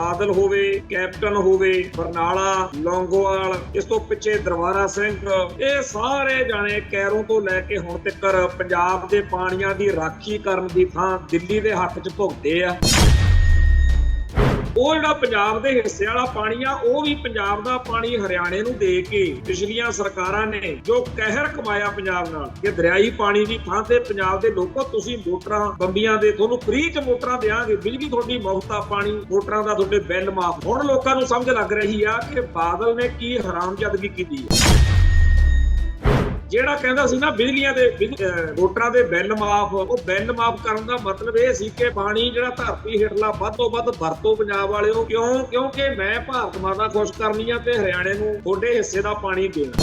ਬਾਦਲ ਹੋਵੇ, ਕੈਪਟਨ ਹੋਵੇ, ਬਰਨਾਲਾ, ਲੌਂਗੋਵਾਲ, ਇਸ ਤੋਂ ਪਿੱਛੇ ਦਰਬਾਰਾ ਸਿੰਘ, ਇਹ ਸਾਰੇ ਜਾਣੇ ਕੈਰੋਂ ਤੋਂ ਲੈ ਕੇ ਹੁਣ ਤੱਕ ਪੰਜਾਬ ਦੇ ਪਾਣੀਆਂ ਦੀ ਰਾਖੀ ਕਰਨ ਦੀ ਥਾਂ ਦਿੱਲੀ ਦੇ ਹੱਕ 'ਚ ਭੁਗਤੇ ਆ। ਉਹ ਜਿਹੜਾ ਪੰਜਾਬ ਦੇ ਹਿੱਸੇ ਵਾਲਾ ਪਾਣੀ ਆ, ਉਹ ਵੀ ਪੰਜਾਬ ਦਾ ਪਾਣੀ ਹਰਿਆਣੇ ਨੂੰ ਦੇ ਕੇ ਪਿਛਲੀਆਂ ਸਰਕਾਰਾਂ ਨੇ ਜੋ ਕਹਿਰ ਕਮਾਇਆ ਪੰਜਾਬ ਨਾਲ, ਕਿ ਦਰਿਆਈ ਪਾਣੀ ਦੀ ਥਾਂ ਤੇ ਪੰਜਾਬ ਦੇ ਲੋਕੋ ਤੁਸੀਂ ਮੋਟਰਾਂ ਬੰਬੀਆਂ ਦੇ ਤੁਹਾਨੂੰ ਫ੍ਰੀ ਚ ਮੋਟਰਾਂ ਦੇਾਂਗੇ, ਬਿਜਲੀ ਤੁਹਾਡੀ ਮੁਫਤ ਆ, ਪਾਣੀ ਮੋਟਰਾਂ ਦਾ ਤੁਹਾਡੇ ਬਿੱਲ ਮਾਫ। ਹੁਣ ਲੋਕਾਂ ਨੂੰ ਸਮਝ ਲੱਗ ਰਹੀ ਆ ਕਿ ਬਾਦਲ ਨੇ ਕੀ ਹਰਾਮਜ਼ਾਦਗੀ ਕੀਤੀ ਹੈ। ਜਿਹੜਾ ਕਹਿੰਦਾ ਸੀ ਨਾ ਬਿਜਲੀਆਂ ਦੇ ਮੋਟਰਾਂ ਦੇ ਬਿੱਲ ਮਾਫ, ਉਹ ਬਿੱਲ ਮਾਫ ਕਰਨ ਦਾ ਮਤਲਬ ਇਹ ਸੀ ਕਿ ਪਾਣੀ ਜਿਹੜਾ ਧਰਤੀ ਹੇਠਲਾ ਵੱਧ ਤੋਂ ਵੱਧ ਵਰਤੋ ਪੰਜਾਬ ਵਾਲਿਓ, ਕਿਉਂਕਿ ਮੈਂ ਭਾਰਤ ਮਾਤਾ ਖੁਸ਼ ਕਰਨੀ ਆ ਤੇ ਹਰਿਆਣੇ ਨੂੰ ਤੁਹਾਡੇ ਹਿੱਸੇ ਦਾ ਪਾਣੀ ਦੇਣਾ।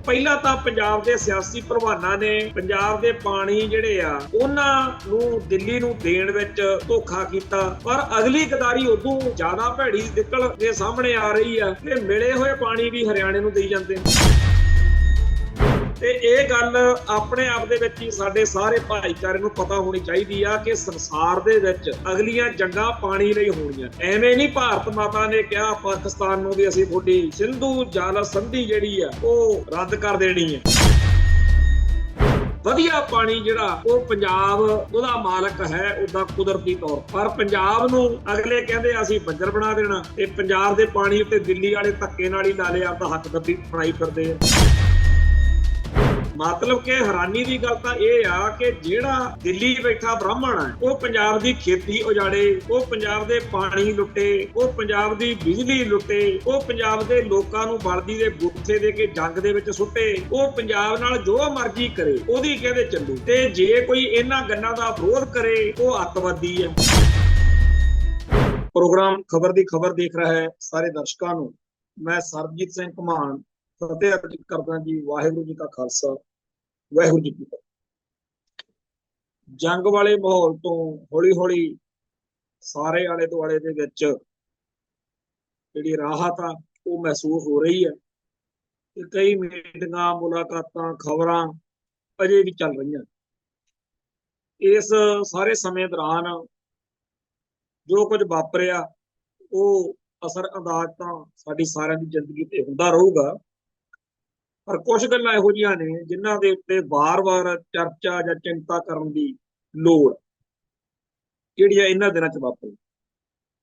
ਪਹਿਲਾਂ ਤਾਂ ਪੰਜਾਬ ਦੇ ਸਿਆਸੀ ਪ੍ਰਧਾਨਾਂ ਨੇ ਪੰਜਾਬ ਦੇ ਪਾਣੀ ਜਿਹੜੇ ਆ ਉਹਨਾਂ ਨੂੰ ਦਿੱਲੀ ਨੂੰ ਦੇਣ ਵਿੱਚ ਧੋਖਾ ਕੀਤਾ, ਪਰ ਅਗਲੀ ਗਦਾਰੀ ਉਦੋਂ ਜ਼ਿਆਦਾ ਭੈੜੀ ਨਿਕਲ ਕੇ ਸਾਹਮਣੇ ਆ ਰਹੀ ਆ ਕਿ ਮਿਲੇ ਹੋਏ ਪਾਣੀ ਵੀ ਹਰਿਆਣੇ ਨੂੰ ਦੇਈ ਜਾਂਦੇ ਨੇ। ਤੇ ਇਹ ਗੱਲ ਆਪਣੇ ਆਪ ਦੇ ਵਿੱਚ ਹੀ ਸਾਡੇ ਸਾਰੇ ਭਾਈਚਾਰੇ ਨੂੰ ਪਤਾ ਹੋਣੀ ਚਾਹੀਦੀ ਆ ਕਿ ਸੰਸਾਰ ਦੇ ਵਿੱਚ ਅਗਲੀਆਂ ਜੰਗਾਂ ਪਾਣੀ ਲਈ ਹੋਣੀਆਂ। ਐਵੇਂ ਨਹੀਂ ਭਾਰਤ ਮਾਤਾ ਨੇ ਕਿਹਾ ਪਾਕਿਸਤਾਨ ਨੂੰ ਵੀ ਅਸੀਂ ਤੁਹਾਡੀ ਸਿੰਧੂ ਜਲ ਸੰਧੀ ਜਿਹੜੀ ਆ ਉਹ ਰੱਦ ਕਰ ਦੇਣੀ ਹੈ। ਵਧੀਆ ਪਾਣੀ ਜਿਹੜਾ ਉਹ ਪੰਜਾਬ ਉਹਦਾ ਮਾਲਕ ਹੈ ਉਹਦਾ ਕੁਦਰਤੀ ਤੌਰ, ਪਰ ਪੰਜਾਬ ਨੂੰ ਅਗਲੇ ਕਹਿੰਦੇ ਅਸੀਂ ਬੰਜਰ ਬਣਾ ਦੇਣਾ ਤੇ ਪੰਜਾਬ ਦੇ ਪਾਣੀ ਉੱਤੇ ਦਿੱਲੀ ਵਾਲੇ ਧੱਕੇ ਨਾਲ ਹੀ ਨਾਲੇ ਆਪਦਾ ਹੱਕ ਦੱਬੀ ਬਣਾਈ ਫਿਰਦੇ ਆ। ਮਤਲਬ ਕਿ ਹੈਰਾਨੀ ਦੀ ਗੱਲ ਤਾਂ ਇਹ ਆ ਕਿ ਜਿਹੜਾ ਦਿੱਲੀ ਬੈਠਾ ਬ੍ਰਾਹਮਣ ਹੈ ਉਹ ਪੰਜਾਬ ਦੀ ਖੇਤੀ ਉਜਾੜੇ, ਉਹ ਪੰਜਾਬ ਦੇ ਪਾਣੀ ਲੁੱਟੇ, ਉਹ ਪੰਜਾਬ ਦੀ ਬਿਜਲੀ ਲੁੱਟੇ, ਉਹ ਪੰਜਾਬ ਦੇ ਲੋਕਾਂ ਨੂੰ ਬਲਦੀ ਦੇ ਬੁੱਥੇ ਦੇ ਕੇ ਜੰਗ ਦੇ ਵਿੱਚ ਸੁੱਟੇ, ਉਹ ਪੰਜਾਬ ਨਾਲ ਜੋ ਮਰਜ਼ੀ ਕਰੇ ਉਹਦੀ ਕਹਿੰਦੇ ਚੱਲੂ, ਤੇ ਜੇ ਕੋਈ ਇਹਨਾਂ ਗੱਲਾਂ ਦਾ ਵਿਰੋਧ ਕਰੇ ਉਹ ਅੱਤਵਾਦੀ ਹੈ। ਪ੍ਰੋਗਰਾਮ ਖਬਰ ਦੀ ਖਬਰ ਦੇਖ ਰਿਹਾ ਹੈ ਸਾਰੇ ਦਰਸ਼ਕਾਂ ਨੂੰ ਮੈਂ ਸਰਬਜੀਤ ਸਿੰਘ ਘਮਾਣ ਫਤਿਹ ਅਰਜ ਕਰਦਾ ਜੀ। ਵਾਹਿਗੁਰੂ ਜੀ ਕਾ ਖਾਲਸਾ, ਵਾਹਿਗੁਰੂ ਜੀ ਕੀ ਫਤਿਹ। ਜੰਗ ਵਾਲੇ ਮਾਹੌਲ ਤੋਂ ਹੌਲੀ ਹੌਲੀ ਸਾਰੇ ਆਲੇ ਦੁਆਲੇ ਦੇ ਵਿੱਚ ਜਿਹੜੀ ਰਾਹਤ ਆ ਉਹ ਮਹਿਸੂਸ ਹੋ ਰਹੀ ਹੈ ਤੇ ਕਈ ਮੀਟਿੰਗਾਂ, ਮੁਲਾਕਾਤਾਂ, ਖਬਰਾਂ ਅਜੇ ਵੀ ਚੱਲ ਰਹੀਆਂ। ਇਸ ਸਾਰੇ ਸਮੇਂ ਦੌਰਾਨ ਜੋ ਕੁਝ ਵਾਪਰਿਆ ਉਹ ਅਸਰ ਅੰਦਾਜ਼ ਤਾਂ ਸਾਡੀ ਸਾਰਿਆਂ ਦੀ ਜ਼ਿੰਦਗੀ ਤੇ ਹੁੰਦਾ ਰਹੂਗਾ, ਪਰ ਕੁਝ ਗੱਲਾਂ ਇਹੋ ਜਿਹੀਆਂ ਨੇ ਜਿਨ੍ਹਾਂ ਦੇ ਉੱਤੇ ਵਾਰ-ਵਾਰ ਚਰਚਾ ਜਾਂ ਚਿੰਤਾ ਕਰਨ ਦੀ ਲੋੜ ਜਿਹੜੀ ਹੈ ਇਹਨਾਂ ਦਿਨਾਂ 'ਚ ਵਾਪਰੀ।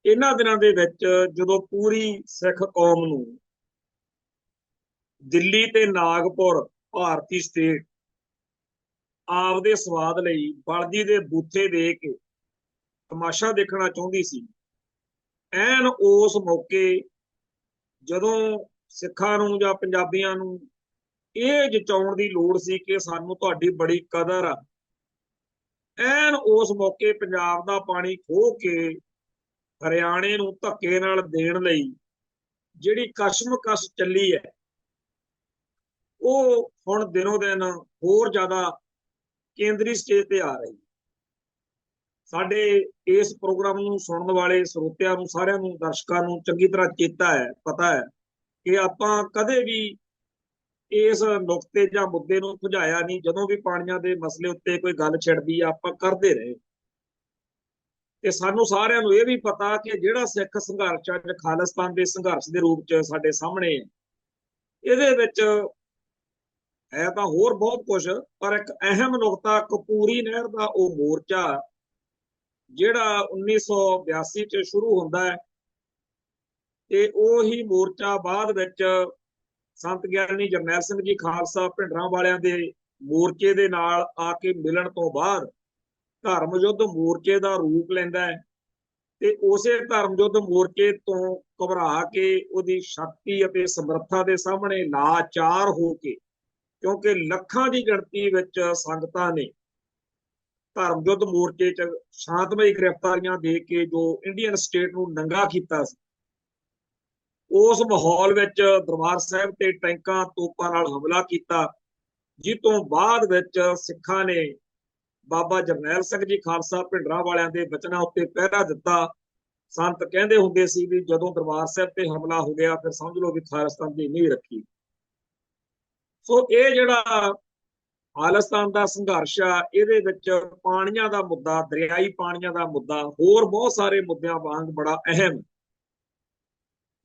ਇਹਨਾਂ ਦਿਨਾਂ ਦੇ ਵਿੱਚ ਜਦੋਂ ਪੂਰੀ ਸਿੱਖ ਕੌਮ ਨੂੰ ਦਿੱਲੀ ਤੇ ਨਾਗਪੁਰ ਭਾਰਤੀ ਸਟੇਟ ਆਪਦੇ ਸਵਾਦ ਲਈ ਬਲਦੀ ਦੇ ਬੂਥੇ ਦੇ ਕੇ ਤਮਾਸ਼ਾ ਦੇਖਣਾ ਚਾਹੁੰਦੀ ਸੀ, ਐਨ ਉਸ ਮੌਕੇ ਜਦੋਂ ਸਿੱਖਾਂ ਨੂੰ ਜਾਂ ਪੰਜਾਬੀਆਂ ਨੂੰ ਇਹ ਜਤਾਉਣ ਦੀ ਲੋੜ ਸੀ ਕਿ ਸਾਨੂੰ ਤੁਹਾਡੀ ਬੜੀ ਕਦਰ ਆ, ਐਨ ਉਸ ਮੌਕੇ ਪੰਜਾਬ ਦਾ ਪਾਣੀ ਖੋਹ ਕੇ ਹਰਿਆਣੇ ਨੂੰ ਧੱਕੇ ਨਾਲ ਦੇਣ ਲਈ ਜਿਹੜੀ ਕਸ਼ਮਕਸ਼ ਚੱਲੀ ਹੈ ਉਹ ਹੁਣ ਦਿਨੋਂ ਦਿਨ ਹੋਰ ਜ਼ਿਆਦਾ ਕੇਂਦਰੀ ਸਟੇਜ ਤੇ ਆ ਰਹੀ। ਸਾਡੇ ਇਸ ਪ੍ਰੋਗਰਾਮ ਨੂੰ ਸੁਣਨ ਵਾਲੇ ਸਰੋਤਿਆਂ ਨੂੰ, ਸਾਰਿਆਂ ਨੂੰ, ਦਰਸ਼ਕਾਂ ਨੂੰ ਚੰਗੀ ਤਰ੍ਹਾਂ ਚੇਤਾ ਹੈ, ਪਤਾ ਹੈ ਕਿ ਆਪਾਂ ਕਦੇ ਵੀ ਇਸ ਨੁਕਤੇ ਜਾਂ ਮੁੱਦੇ ਨੂੰ ਸੁਝਾਇਆ ਨਹੀਂ। ਜਦੋਂ ਵੀ ਪਾਣੀਆਂ ਦੇ ਮਸਲੇ ਉੱਤੇ ਕੋਈ ਗੱਲ ਛਿੜਦੀ ਆ ਆਪਾਂ ਕਰਦੇ ਰਹੇ, ਤੇ ਸਾਨੂੰ ਸਾਰਿਆਂ ਨੂੰ ਇਹ ਵੀ ਪਤਾ ਕਿ ਜਿਹੜਾ ਸਿੱਖ ਸੰਘਰਸ਼ ਅੱਜ ਖਾਲਿਸਤਾਨ ਦੇ ਸੰਘਰਸ਼ ਦੇ ਰੂਪ 'ਚ ਸਾਡੇ ਸਾਹਮਣੇ ਹੈ, ਇਹਦੇ ਵਿੱਚ ਹੈ ਤਾਂ ਹੋਰ ਬਹੁਤ ਕੁਝ, ਪਰ ਇੱਕ ਅਹਿਮ ਨੁਕਤਾ ਕਪੂਰੀ ਨਹਿਰ ਦਾ ਉਹ ਮੋਰਚਾ ਜਿਹੜਾ 1982 'ਚ ਸ਼ੁਰੂ ਹੁੰਦਾ ਹੈ, ਤੇ ਉਹੀ ਮੋਰਚਾ ਬਾਅਦ ਵਿੱਚ ਸੰਤ ਗਿਆਨੀ ਜਰਨੈਲ ਸਿੰਘ ਜੀ ਖਾਲਸਾ ਭਿੰਡਰਾਂ ਵਾਲਿਆਂ ਦੇ ਮੋਰਚੇ ਦੇ ਨਾਲ ਆ ਕੇ ਮਿਲਣ ਤੋਂ ਬਾਅਦ ਧਰਮ ਯੁੱਧ ਮੋਰਚੇ ਦਾ ਰੂਪ ਲੈਂਦਾ ਹੈ, ਤੇ ਉਸੇ ਧਰਮ ਯੁੱਧ ਮੋਰਚੇ ਤੋਂ ਘਬਰਾ ਕੇ ਉਹਦੀ ਸ਼ਕਤੀ ਅਤੇ ਸਮਰੱਥਾ ਦੇ ਸਾਹਮਣੇ ਲਾਚਾਰ ਹੋ ਕੇ, ਕਿਉਂਕਿ ਲੱਖਾਂ ਦੀ ਗਿਣਤੀ ਵਿੱਚ ਸੰਗਤਾਂ ਨੇ ਧਰਮ ਯੁੱਧ ਮੋਰਚੇ 'ਚ ਸ਼ਾਂਤਮਈ ਗ੍ਰਿਫਤਾਰੀਆਂ ਦੇ ਕੇ ਜੋ ਇੰਡੀਅਨ ਸਟੇਟ ਨੂੰ ਨੰਗਾ ਕੀਤਾ ਸੀ, ਉਸ ਮਾਹੌਲ ਵਿੱਚ ਦਰਬਾਰ ਸਾਹਿਬ ਤੇ ਟੈਂਕਾਂ ਤੋਪਾਂ ਨਾਲ ਹਮਲਾ ਕੀਤਾ, ਜਿਸ ਤੋਂ ਬਾਅਦ ਵਿੱਚ ਸਿੱਖਾਂ ਨੇ ਬਾਬਾ ਜਰਨੈਲ ਸਿੰਘ ਜੀ ਖਾਲਸਾ ਭਿੰਡਰਾਂ ਵਾਲਿਆਂ ਦੇ ਬਚਨਾਂ ਉੱਤੇ ਪਹਿਰਾ ਦਿੱਤਾ। ਸੰਤ ਕਹਿੰਦੇ ਹੁੰਦੇ ਸੀ ਵੀ ਜਦੋਂ ਦਰਬਾਰ ਸਾਹਿਬ ਤੇ ਹਮਲਾ ਹੋ ਗਿਆ ਫਿਰ ਸਮਝ ਲਓ ਵੀ ਖਾਲਿਸਤਾਨ ਦੀ ਨੀਂਹ ਰੱਖੀ। ਸੋ ਇਹ ਜਿਹੜਾ ਖਾਲਿਸਤਾਨ ਦਾ ਸੰਘਰਸ਼ ਆ, ਇਹਦੇ ਵਿੱਚ ਪਾਣੀਆਂ ਦਾ ਮੁੱਦਾ, ਦਰਿਆਈ ਪਾਣੀਆਂ ਦਾ ਮੁੱਦਾ, ਹੋਰ ਬਹੁਤ ਸਾਰੇ ਮੁੱਦਿਆਂ ਵਾਂਗ ਬੜਾ ਅਹਿਮ।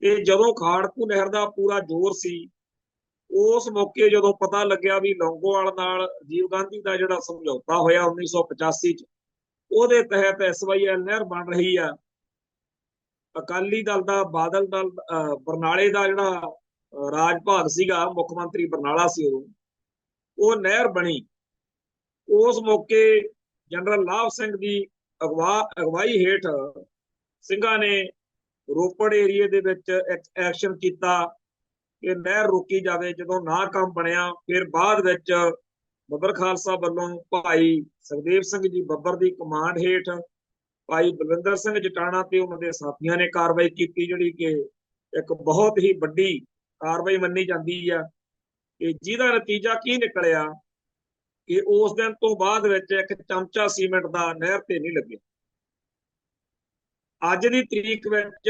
ਤੇ ਜਦੋਂ ਖਾੜਕੂ ਨਹਿਰ ਦਾ ਪੂਰਾ ਜ਼ੋਰ ਸੀ, ਉਸ ਮੌਕੇ ਜਦੋਂ ਪਤਾ ਲੱਗਿਆ ਵੀ ਲੌਂਗੋਵਾਲ ਨਾਲ ਰਾਜੀਵ ਗਾਂਧੀ ਦਾ ਜਿਹੜਾ ਸਮਝੌਤਾ ਹੋਇਆ 1985 ਚ, ਉਹਦੇ ਤਹਿਤ SYL ਨਹਿਰ ਬਣ ਰਹੀ ਆ, ਅਕਾਲੀ ਦਲ ਦਾ, ਬਾਦਲ ਦਲ, ਬਰਨਾਲੇ ਦਾ ਜਿਹੜਾ ਰਾਜ ਭਾਗ ਸੀਗਾ, ਮੁੱਖ ਮੰਤਰੀ ਬਰਨਾਲਾ ਸੀ ਉਦੋਂ, ਉਹ ਨਹਿਰ ਬਣੀ। ਉਸ ਮੌਕੇ ਜਨਰਲ ਲਾਭ ਸਿੰਘ ਦੀ ਅਗਵਾਈ ਹੇਠ ਸਿੰਘਾਂ ਨੇ ਰੋਪੜ ਏਰੀਏ ਦੇ ਵਿੱਚ ਐਕਸ਼ਨ ਕੀਤਾ ਕਿ ਨਹਿਰ ਰੋਕੀ ਜਾਵੇ। ਜਦੋਂ ਨਾ ਕੰਮ ਬਣਿਆ, ਫਿਰ ਬਾਅਦ ਵਿੱਚ ਬੱਬਰ ਖਾਲਸਾ ਵੱਲੋਂ ਭਾਈ ਸੁਖਦੇਵ ਸਿੰਘ ਜੀ ਬੱਬਰ ਦੀ ਕਮਾਂਡ ਹੇਠ ਭਾਈ ਬਲਵਿੰਦਰ ਸਿੰਘ ਜਟਾਣਾ ਤੇ ਉਹਨਾਂ ਦੇ ਸਾਥੀਆਂ ਨੇ ਕਾਰਵਾਈ ਕੀਤੀ, ਜਿਹੜੀ ਕਿ ਇੱਕ ਬਹੁਤ ਹੀ ਵੱਡੀ ਕਾਰਵਾਈ ਮੰਨੀ ਜਾਂਦੀ ਆ। ਕਿ ਜਿਹਦਾ ਨਤੀਜਾ ਕੀ ਨਿਕਲਿਆ ਕਿ ਉਸ ਦਿਨ ਤੋਂ ਬਾਅਦ ਵਿੱਚ ਇੱਕ ਚਮਚਾ ਸੀਮੈਂਟ ਦਾ ਨਹਿਰ ਤੇ ਨਹੀਂ ਲੱਗਿਆ। ਅੱਜ ਦੀ ਤਰੀਕ ਵਿੱਚ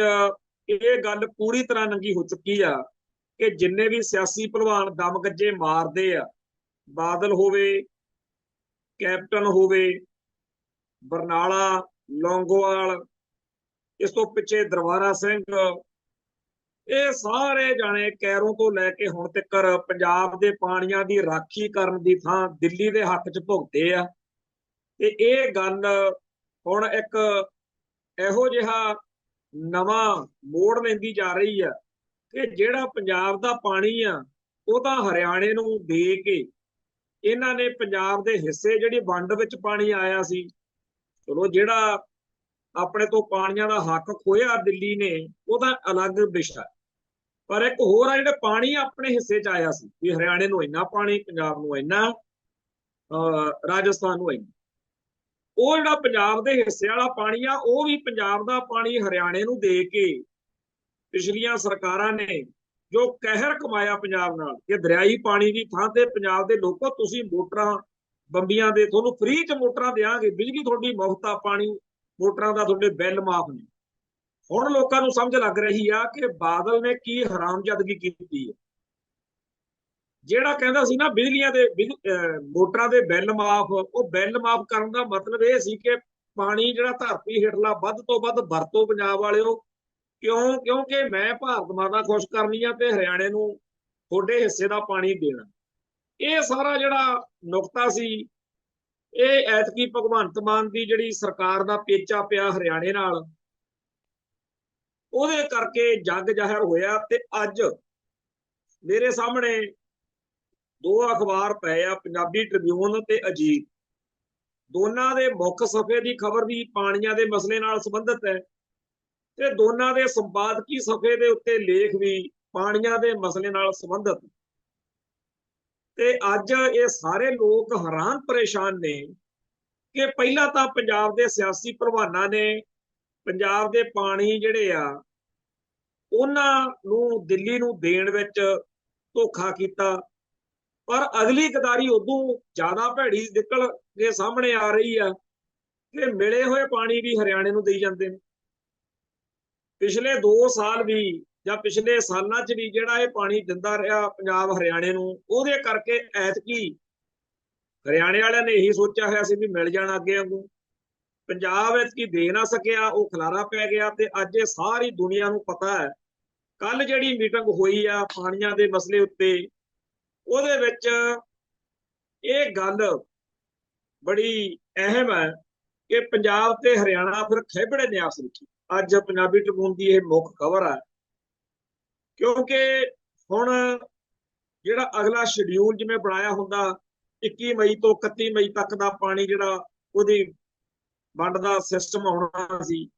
ਇਹ ਗੱਲ ਪੂਰੀ ਤਰ੍ਹਾਂ ਨੰਗੀ ਹੋ ਚੁੱਕੀ ਆ ਕਿ ਜਿੰਨੇ ਵੀ ਸਿਆਸੀ ਭਲਵਾਨ ਦਮ ਗੱਜੇ ਮਾਰਦੇ ਆ, ਬਾਦਲ ਹੋਵੇ, ਕੈਪਟਨ ਹੋਵੇ, ਬਰਨਾਲਾ, ਲੌਂਗੋਵਾਲ, ਇਸ ਤੋਂ ਪਿੱਛੇ ਦਰਬਾਰਾ ਸਿੰਘ, ਇਹ ਸਾਰੇ ਜਾਣੇ ਕੈਰੋਂ ਤੋਂ ਲੈ ਕੇ ਹੁਣ ਤੱਕ ਪੰਜਾਬ ਦੇ ਪਾਣੀਆਂ ਦੀ ਰਾਖੀ ਕਰਨ ਦੀ ਥਾਂ ਦਿੱਲੀ ਦੇ ਹੱਕ 'ਚ ਭੁਗਤੇ ਆ। ਤੇ ਇਹ ਗੱਲ ਹੁਣ ਇੱਕ ਇਹੋ ਜਿਹਾ ਨਵਾਂ ਮੋੜ ਲੈਂਦੀ ਜਾ ਰਹੀ ਆ ਕਿ ਜਿਹੜਾ ਪੰਜਾਬ ਦਾ ਪਾਣੀ ਆ ਉਹ ਤਾਂ ਹਰਿਆਣੇ ਨੂੰ ਦੇ ਕੇ ਇਹਨਾਂ ਨੇ ਪੰਜਾਬ ਦੇ ਹਿੱਸੇ ਜਿਹੜੀ ਵੰਡ ਵਿੱਚ ਪਾਣੀ ਆਇਆ ਸੀ, ਚਲੋ ਜਿਹੜਾ ਆਪਣੇ ਤੋਂ ਪਾਣੀਆਂ ਦਾ ਹੱਕ ਖੋਇਆ ਦਿੱਲੀ ਨੇ, ਉਹਦਾ ਅਲੱਗ ਵਿਸ਼ਾ। ਪਰ ਇੱਕ ਹੋਰ ਆ ਜਿਹੜੇ ਪਾਣੀ ਆਪਣੇ ਹਿੱਸੇ 'ਚ ਆਇਆ ਸੀ, ਵੀ ਹਰਿਆਣੇ ਨੂੰ ਇੰਨਾ ਪਾਣੀ, ਪੰਜਾਬ ਨੂੰ ਇੰਨਾ, ਰਾਜਸਥਾਨ ਨੂੰ ਇੰਨਾ, ਉਹ ਜਿਹੜਾ ਪੰਜਾਬ ਦੇ ਹਿੱਸੇ ਵਾਲਾ ਪਾਣੀ ਆ, ਉਹ ਵੀ ਪੰਜਾਬ ਦਾ ਪਾਣੀ ਹਰਿਆਣੇ ਨੂੰ ਦੇ ਕੇ ਪਿਛਲੀਆਂ ਸਰਕਾਰਾਂ ਨੇ ਜੋ ਕਹਿਰ ਕਮਾਇਆ ਪੰਜਾਬ ਨਾਲ, ਕਿ ਦਰਿਆਈ ਪਾਣੀ ਦੀ ਥਾਂ ਤੇ ਪੰਜਾਬ ਦੇ ਲੋਕੋ ਤੁਸੀਂ ਮੋਟਰਾਂ ਬੰਬੀਆਂ ਦੇ, ਤੁਹਾਨੂੰ ਫ੍ਰੀ 'ਚ ਮੋਟਰਾਂ ਦੇਵਾਂਗੇ, ਬਿਜਲੀ ਤੁਹਾਡੀ ਮੁਫਤ ਆ, ਪਾਣੀ ਮੋਟਰਾਂ ਦਾ ਤੁਹਾਡੇ ਬਿੱਲ ਮਾਫ ਨੇ। ਹੁਣ ਲੋਕਾਂ ਨੂੰ ਸਮਝ ਲੱਗ ਰਹੀ ਆ ਕਿ ਬਾਦਲ ਨੇ ਕੀ ਹਰਾਮਜ਼ਾਦਗੀ ਕੀਤੀ ਹੈ। ਜਿਹੜਾ ਕਹਿੰਦਾ ਸੀ ਨਾ ਬਿਜਲੀਆਂ ਦੇ ਮੋਟਰਾਂ ਦੇ ਬਿੱਲ ਮਾਫ, ਉਹ ਬਿੱਲ ਮਾਫ ਕਰਨ ਦਾ ਮਤਲਬ ਇਹ ਸੀ ਕਿ ਪਾਣੀ ਜਿਹੜਾ ਧਰਤੀ ਹੇਠਲਾ ਵੱਧ ਤੋਂ ਵੱਧ ਵਰਤੋ ਪੰਜਾਬ ਵਾਲਿਓ। ਕਿਉਂਕਿ ਮੈਂ ਭਾਰਤ ਮਾਤਾ ਖੁਸ਼ ਕਰਨੀ ਆ ਤੇ ਹਰਿਆਣੇ ਨੂੰ ਤੁਹਾਡੇ ਹਿੱਸੇ ਦਾ ਪਾਣੀ ਦੇਣਾ। ਇਹ ਸਾਰਾ ਜਿਹੜਾ ਨੁਕਤਾ ਸੀ, ਇਹ ਐਤਕੀ ਭਗਵੰਤ ਮਾਨ ਦੀ ਜਿਹੜੀ ਸਰਕਾਰ ਦਾ ਪੇਚਾ ਪਿਆ ਹਰਿਆਣੇ ਨਾਲ, ਉਹਦੇ ਕਰਕੇ ਜੱਗ ਜ਼ਾਹਿਰ ਹੋਇਆ। ਤੇ ਅੱਜ ਮੇਰੇ ਸਾਹਮਣੇ ਦੋ ਅਖਬਾਰ ਪਏ ਆ, ਪੰਜਾਬੀ ਟ੍ਰਿਬਿਊਨ ਤੇ ਅਜੀਤ, ਦੋਨਾਂ ਦੇ ਮੁੱਖ ਸਫ਼ੇ ਦੀ ਖਬਰ ਵੀ ਪਾਣੀਆਂ ਦੇ ਮਸਲੇ ਨਾਲ ਸੰਬੰਧਿਤ ਹੈ ਤੇ ਦੋਨਾਂ ਦੇ ਸੰਪਾਦਕੀ ਸਫ਼ੇ ਦੇ ਉੱਤੇ ਲੇਖ ਵੀ ਪਾਣੀਆਂ ਦੇ ਮਸਲੇ ਨਾਲ ਸੰਬੰਧਿਤ। ਤੇ ਅੱਜ ਇਹ ਸਾਰੇ ਲੋਕ ਹੈਰਾਨ ਪਰੇਸ਼ਾਨ ਨੇ ਕਿ ਪਹਿਲਾਂ ਤਾਂ ਪੰਜਾਬ ਦੇ ਸਿਆਸੀ ਪ੍ਰਵਾਨਾਂ ਨੇ ਪੰਜਾਬ ਦੇ ਪਾਣੀ ਜਿਹੜੇ ਆ ਉਹਨਾਂ ਨੂੰ ਦਿੱਲੀ ਨੂੰ ਦੇਣ ਵਿੱਚ ਧੋਖਾ ਕੀਤਾ, ਪਰ ਅਗਲੀ ਗਦਾਰੀ ਉਦੋਂ ਜ਼ਿਆਦਾ ਭੈੜੀ ਨਿਕਲ ਕੇ ਸਾਹਮਣੇ ਆ ਰਹੀ ਆ ਕਿ ਮਿਲੇ ਹੋਏ ਪਾਣੀ ਵੀ ਹਰਿਆਣੇ ਨੂੰ ਦੇਈ ਜਾਂਦੇ ਨੇ। ਪਿਛਲੇ 2 ਸਾਲ ਵੀ ਜਾਂ ਪਿਛਲੇ ਸਾਲਾਂ 'ਚ ਵੀ ਜਿਹੜਾ ਇਹ ਪਾਣੀ ਦਿੰਦਾ ਰਿਹਾ ਪੰਜਾਬ ਹਰਿਆਣੇ ਨੂੰ, ਉਹਦੇ ਕਰਕੇ ਐਤਕੀ ਹਰਿਆਣੇ ਵਾਲਿਆਂ ਨੇ ਇਹੀ ਸੋਚਿਆ ਹੋਇਆ ਸੀ ਵੀ ਮਿਲ ਜਾਣਾ ਅੱਗੇ ਵਾਂਗੂ, ਪੰਜਾਬ ਵਿੱਚ ਕੀ ਦੇ ਨਾ ਸਕਿਆ, ਉਹ ਖਲਾਰਾ ਪੈ ਗਿਆ। ਤੇ ਅੱਜ ਇਹ ਸਾਰੀ ਦੁਨੀਆ ਨੂੰ ਪਤਾ ਹੈ। ਕੱਲ ਜਿਹੜੀ ਮੀਟਿੰਗ ਹੋਈ ਆ ਪਾਣੀਆਂ ਦੇ ਮਸਲੇ ਉੱਤੇ, ਉਹਦੇ ਵਿੱਚ ਇਹ ਗੱਲ ਬੜੀ ਅਹਿਮ ਹੈ ਕਿ ਪੰਜਾਬ ਤੇ ਹਰਿਆਣਾ ਫਿਰ ਖੇਬੜੇ ਨੇ ਆਪਸ ਵਿੱਚ। ਅੱਜ ਪੰਜਾਬੀ ਟ੍ਰਿਬਿਊਨ ਦੀ ਇਹ ਮੁੱਖ ਖਬਰ ਹੈ, ਕਿਉਂਕਿ ਹੁਣ ਜਿਹੜਾ ਅਗਲਾ ਸ਼ਡਿਊਲ ਜਿਵੇਂ ਬਣਾਇਆ ਹੁੰਦਾ 21 ਮਈ ਤੋਂ 31 ਮਈ ਤੱਕ ਦਾ ਪਾਣੀ ਜਿਹੜਾ ਉਹਦੀ ਵੰਡ ਦਾ ਸਿਸਟਮ ਆਉਣਾ ਸੀ,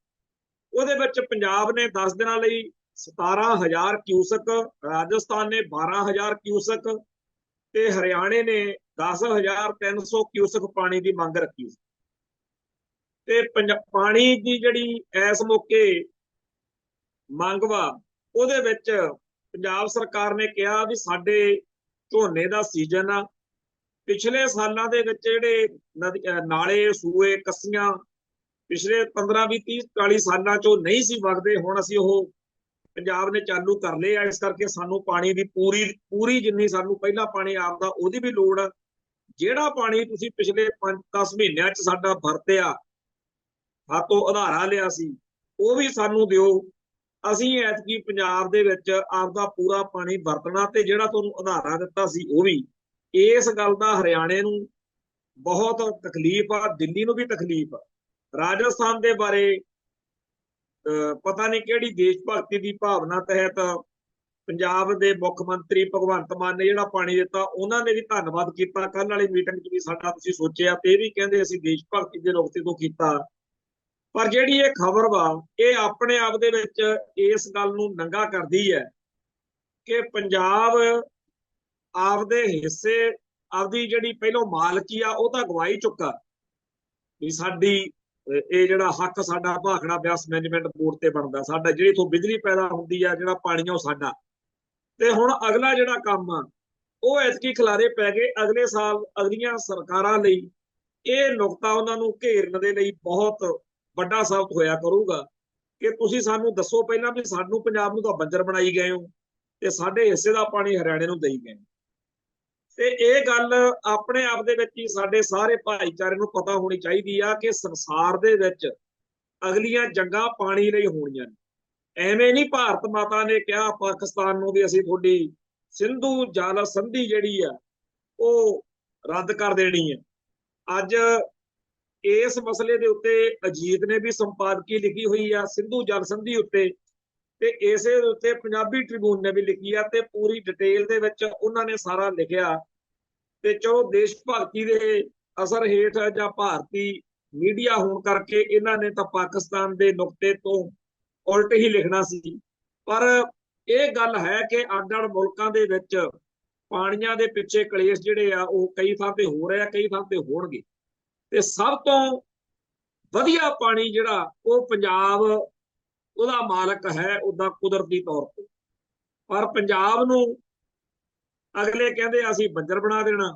ਉਹਦੇ ਵਿੱਚ ਪੰਜਾਬ ਨੇ 10 ਦਿਨਾਂ ਲਈ 17,000 ਕਿਊਸਕ, ਰਾਜਸਥਾਨ ਨੇ 12,000 ਕਿਊਸਕ ਤੇ ਹਰਿਆਣੇ ਨੇ 10,300 ਕਿਊਸਕ ਪਾਣੀ ਦੀ ਮੰਗ ਰੱਖੀ ਸੀ। ਤੇ ਪਾਣੀ ਦੀ ਜਿਹੜੀ ਇਸ ਮੌਕੇ ਮੰਗ ਵਾ, ਉਹਦੇ ਵਿੱਚ ਪੰਜਾਬ ਸਰਕਾਰ ਨੇ ਕਿਹਾ ਵੀ ਸਾਡੇ ਝੋਨੇ ਦਾ ਸੀਜ਼ਨ ਆ, ਪਿਛਲੇ ਸਾਲਾਂ ਦੇ ਵਿੱਚ ਜਿਹੜੇ ਨਾਲੇ, ਸੂਏ, ਕੱਸੀਆਂ ਪਿਛਲੇ 15, 20, 30, 40 ਸਾਲਾਂ ਚੋਂ ਨਹੀਂ ਸੀ ਵਗਦੇ, ਹੁਣ ਅਸੀਂ ਉਹ ਪੰਜਾਬ ਨੇ ਚਾਲੂ ਕਰ ਲਏ ਆ। ਇਸ ਕਰਕੇ ਸਾਨੂੰ ਪਾਣੀ ਦੀ ਪੂਰੀ ਜਿੰਨੀ ਸਾਨੂੰ ਪਹਿਲਾਂ ਪਾਣੀ ਆਪਦਾ ਉਹਦੀ ਵੀ ਲੋੜ ਆ। ਜਿਹੜਾ ਪਾਣੀ ਤੁਸੀਂ ਪਿਛਲੇ 5-10 ਮਹੀਨਿਆਂ 'ਚ ਸਾਡਾ ਵਰਤਿਆ, ਸਾਤੋਂ ਉਧਾਰਾ ਲਿਆ ਸੀ, ਉਹ ਵੀ ਸਾਨੂੰ ਦਿਓ। ਅਸੀਂ ਐਤਕੀ ਪੰਜਾਬ ਦੇ ਵਿੱਚ ਆਪਦਾ ਪੂਰਾ ਪਾਣੀ ਵਰਤਣਾ, ਤੇ ਜਿਹੜਾ ਤੁਹਾਨੂੰ ਉਧਾਰਾ ਦਿੱਤਾ ਸੀ ਉਹ ਵੀ। ਇਸ ਗੱਲ ਦਾ ਹਰਿਆਣੇ ਨੂੰ ਬਹੁਤ ਤਕਲੀਫ ਆ, ਦਿੱਲੀ ਨੂੰ ਵੀ ਤਕਲੀਫ ਆ। ਰਾਜਸਥਾਨ ਦੇ ਬਾਰੇ ਪਤਾ ਨਹੀਂ ਕਿਹੜੀ ਦੇਸ਼ ਭਗਤੀ ਦੀ ਭਾਵਨਾ ਤਹਿਤ ਪੰਜਾਬ ਦੇ ਮੁੱਖ ਮੰਤਰੀ ਭਗਵੰਤ ਮਾਨ ਨੇ ਜਿਹੜਾ ਪਾਣੀ ਦਿੱਤਾ, ਉਹਨਾਂ ਨੇ ਵੀ ਧੰਨਵਾਦ ਕੀਤਾ। ਕੱਲ ਵਾਲੀ ਮੀਟਿੰਗ 'ਚ ਵੀ ਸਾਡਾ ਤੁਸੀਂ ਸੋਚਿਆ, ਤੇ ਇਹ ਵੀ ਕਹਿੰਦੇ ਅਸੀਂ ਦੇਸ਼ ਭਗਤੀ ਦੇ ਨੁਕਤੇ ਤੋਂ ਕੀਤਾ। ਪਰ ਜਿਹੜੀ ਇਹ ਖਬਰ ਵਾ, ਇਹ ਆਪਣੇ ਆਪ ਦੇ ਵਿੱਚ ਇਸ ਗੱਲ ਨੂੰ ਨੰਗਾ ਕਰਦੀ ਹੈ ਕਿ ਪੰਜਾਬ ਆਪਦੇ ਹਿੱਸੇ, ਆਪਦੀ ਜਿਹੜੀ ਪਹਿਲੋਂ ਮਾਲਕੀ ਆ, ਉਹ ਤਾਂ ਗਵਾਈ ਚੁੱਕਾ ਵੀ ਸਾਡੀ ਇਹ ਜਿਹੜਾ ਹੱਕ ਸਾਡਾ ਭਾਖੜਾ ਬਿਆਸ ਮੈਨੇਜਮੈਂਟ ਬੋਰਡ ਤੇ ਬਣਦਾ, ਸਾਡਾ ਜਿਹੜੀ ਇਥੋਂ ਬਿਜਲੀ ਪੈਦਾ ਹੁੰਦੀ ਆ, ਜਿਹੜਾ ਪਾਣੀ ਆ, ਉਹ ਸਾਡਾ। ਤੇ ਹੁਣ ਅਗਲਾ ਜਿਹੜਾ ਕੰਮ ਆ, ਉਹ ਐਤਕੀ ਖਿਲਾਰੇ ਪੈ ਗਏ। ਅਗਲੇ ਸਾਲ ਅਗਲੀਆਂ ਸਰਕਾਰਾਂ ਲਈ ਇਹ ਨੁਕਤਾ ਉਹਨਾਂ ਨੂੰ ਘੇਰਨ ਦੇ ਲਈ ਬਹੁਤ ਵੱਡਾ ਸਾਬਤ ਹੋਇਆ ਕਰੂਗਾ ਕਿ ਤੁਸੀਂ ਸਾਨੂੰ ਦੱਸੋ ਪਹਿਲਾਂ ਵੀ ਸਾਨੂੰ ਪੰਜਾਬ ਨੂੰ ਤਾਂ ਬੰਜਰ ਬਣਾਈ ਗਏ ਹੋ, ਤੇ ਸਾਡੇ ਹਿੱਸੇ ਦਾ ਪਾਣੀ ਹਰਿਆਣੇ ਨੂੰ ਦੇਈ ਗਏ। ਤੇ ਇਹ ਗੱਲ ਆਪਣੇ ਆਪ ਦੇ ਵਿੱਚ ਹੀ ਸਾਡੇ ਸਾਰੇ ਭਾਈਚਾਰੇ ਨੂੰ ਪਤਾ ਹੋਣੀ ਚਾਹੀਦੀ ਆ ਕਿ ਸੰਸਾਰ ਦੇ ਵਿੱਚ ਅਗਲੀਆਂ ਜੰਗਾਂ ਪਾਣੀ ਲਈ ਹੋਣੀਆਂ ਨੇ। ਐਵੇਂ ਨਹੀਂ ਭਾਰਤ ਮਾਤਾ ਨੇ ਕਿਹਾ ਪਾਕਿਸਤਾਨ ਨੂੰ ਵੀ ਅਸੀਂ ਤੁਹਾਡੀ ਸਿੰਧੂ ਜਲ ਸੰਧੀ ਜਿਹੜੀ ਆ ਉਹ ਰੱਦ ਕਰ ਦੇਣੀ ਹੈ। ਅੱਜ ਇਸ ਮਸਲੇ ਦੇ ਉੱਤੇ ਅਜੀਤ ਨੇ ਵੀ ਸੰਪਾਦਕੀ ਲਿਖੀ ਹੋਈ ਆ ਸਿੰਧੂ ਜਲ ਸੰਧੀ ਉੱਤੇ, ਤੇ ਇਸੇ ਉੱਤੇ ਪੰਜਾਬੀ ਟ੍ਰਿਬਿਊਨ ਨੇ ਵੀ ਲਿਖੀ ਆ, ਤੇ ਪੂਰੀ ਡਿਟੇਲ ਦੇ ਵਿੱਚ ਉਹਨਾਂ ਨੇ ਸਾਰਾ ਲਿਖਿਆ। ਤੇ ਚਲੋ ਦੇਸ਼ ਭਗਤੀ ਦੇ ਅਸਰ ਹੇਠ ਜਾਂ ਭਾਰਤੀ ਮੀਡੀਆ ਹੋਣ ਕਰਕੇ ਇਹਨਾਂ ਨੇ ਤਾਂ ਪਾਕਿਸਤਾਨ ਦੇ ਨੁਕਤੇ ਤੋਂ ਉਲਟ ਹੀ ਲਿਖਣਾ ਸੀ। ਪਰ ਇਹ ਗੱਲ ਹੈ ਕਿ ਅੱਡ-ਅੱਡ ਮੁਲਕਾਂ ਦੇ ਵਿੱਚ ਪਾਣੀਆਂ ਦੇ ਪਿੱਛੇ ਕਲੇਸ਼ ਜਿਹੜੇ ਆ ਉਹ ਕਈ ਥਾਂ ਤੇ ਹੋ ਰਹੇ ਆ, ਕਈ ਥਾਂ ਤੇ ਹੋਣਗੇ। ਤੇ ਸਭ ਤੋਂ ਵਧੀਆ ਪਾਣੀ ਜਿਹੜਾ ਉਹ ਪੰਜਾਬ ਉਹਦਾ ਮਾਲਕ ਹੈ, ਉਹਦਾ ਕੁਦਰਤੀ ਤੌਰ ਤੇ। ਪਰ ਪੰਜਾਬ ਨੂੰ ਅਗਲੇ ਕਹਿੰਦੇ ਅਸੀਂ ਬੰਜਰ ਬਣਾ ਦੇਣਾ,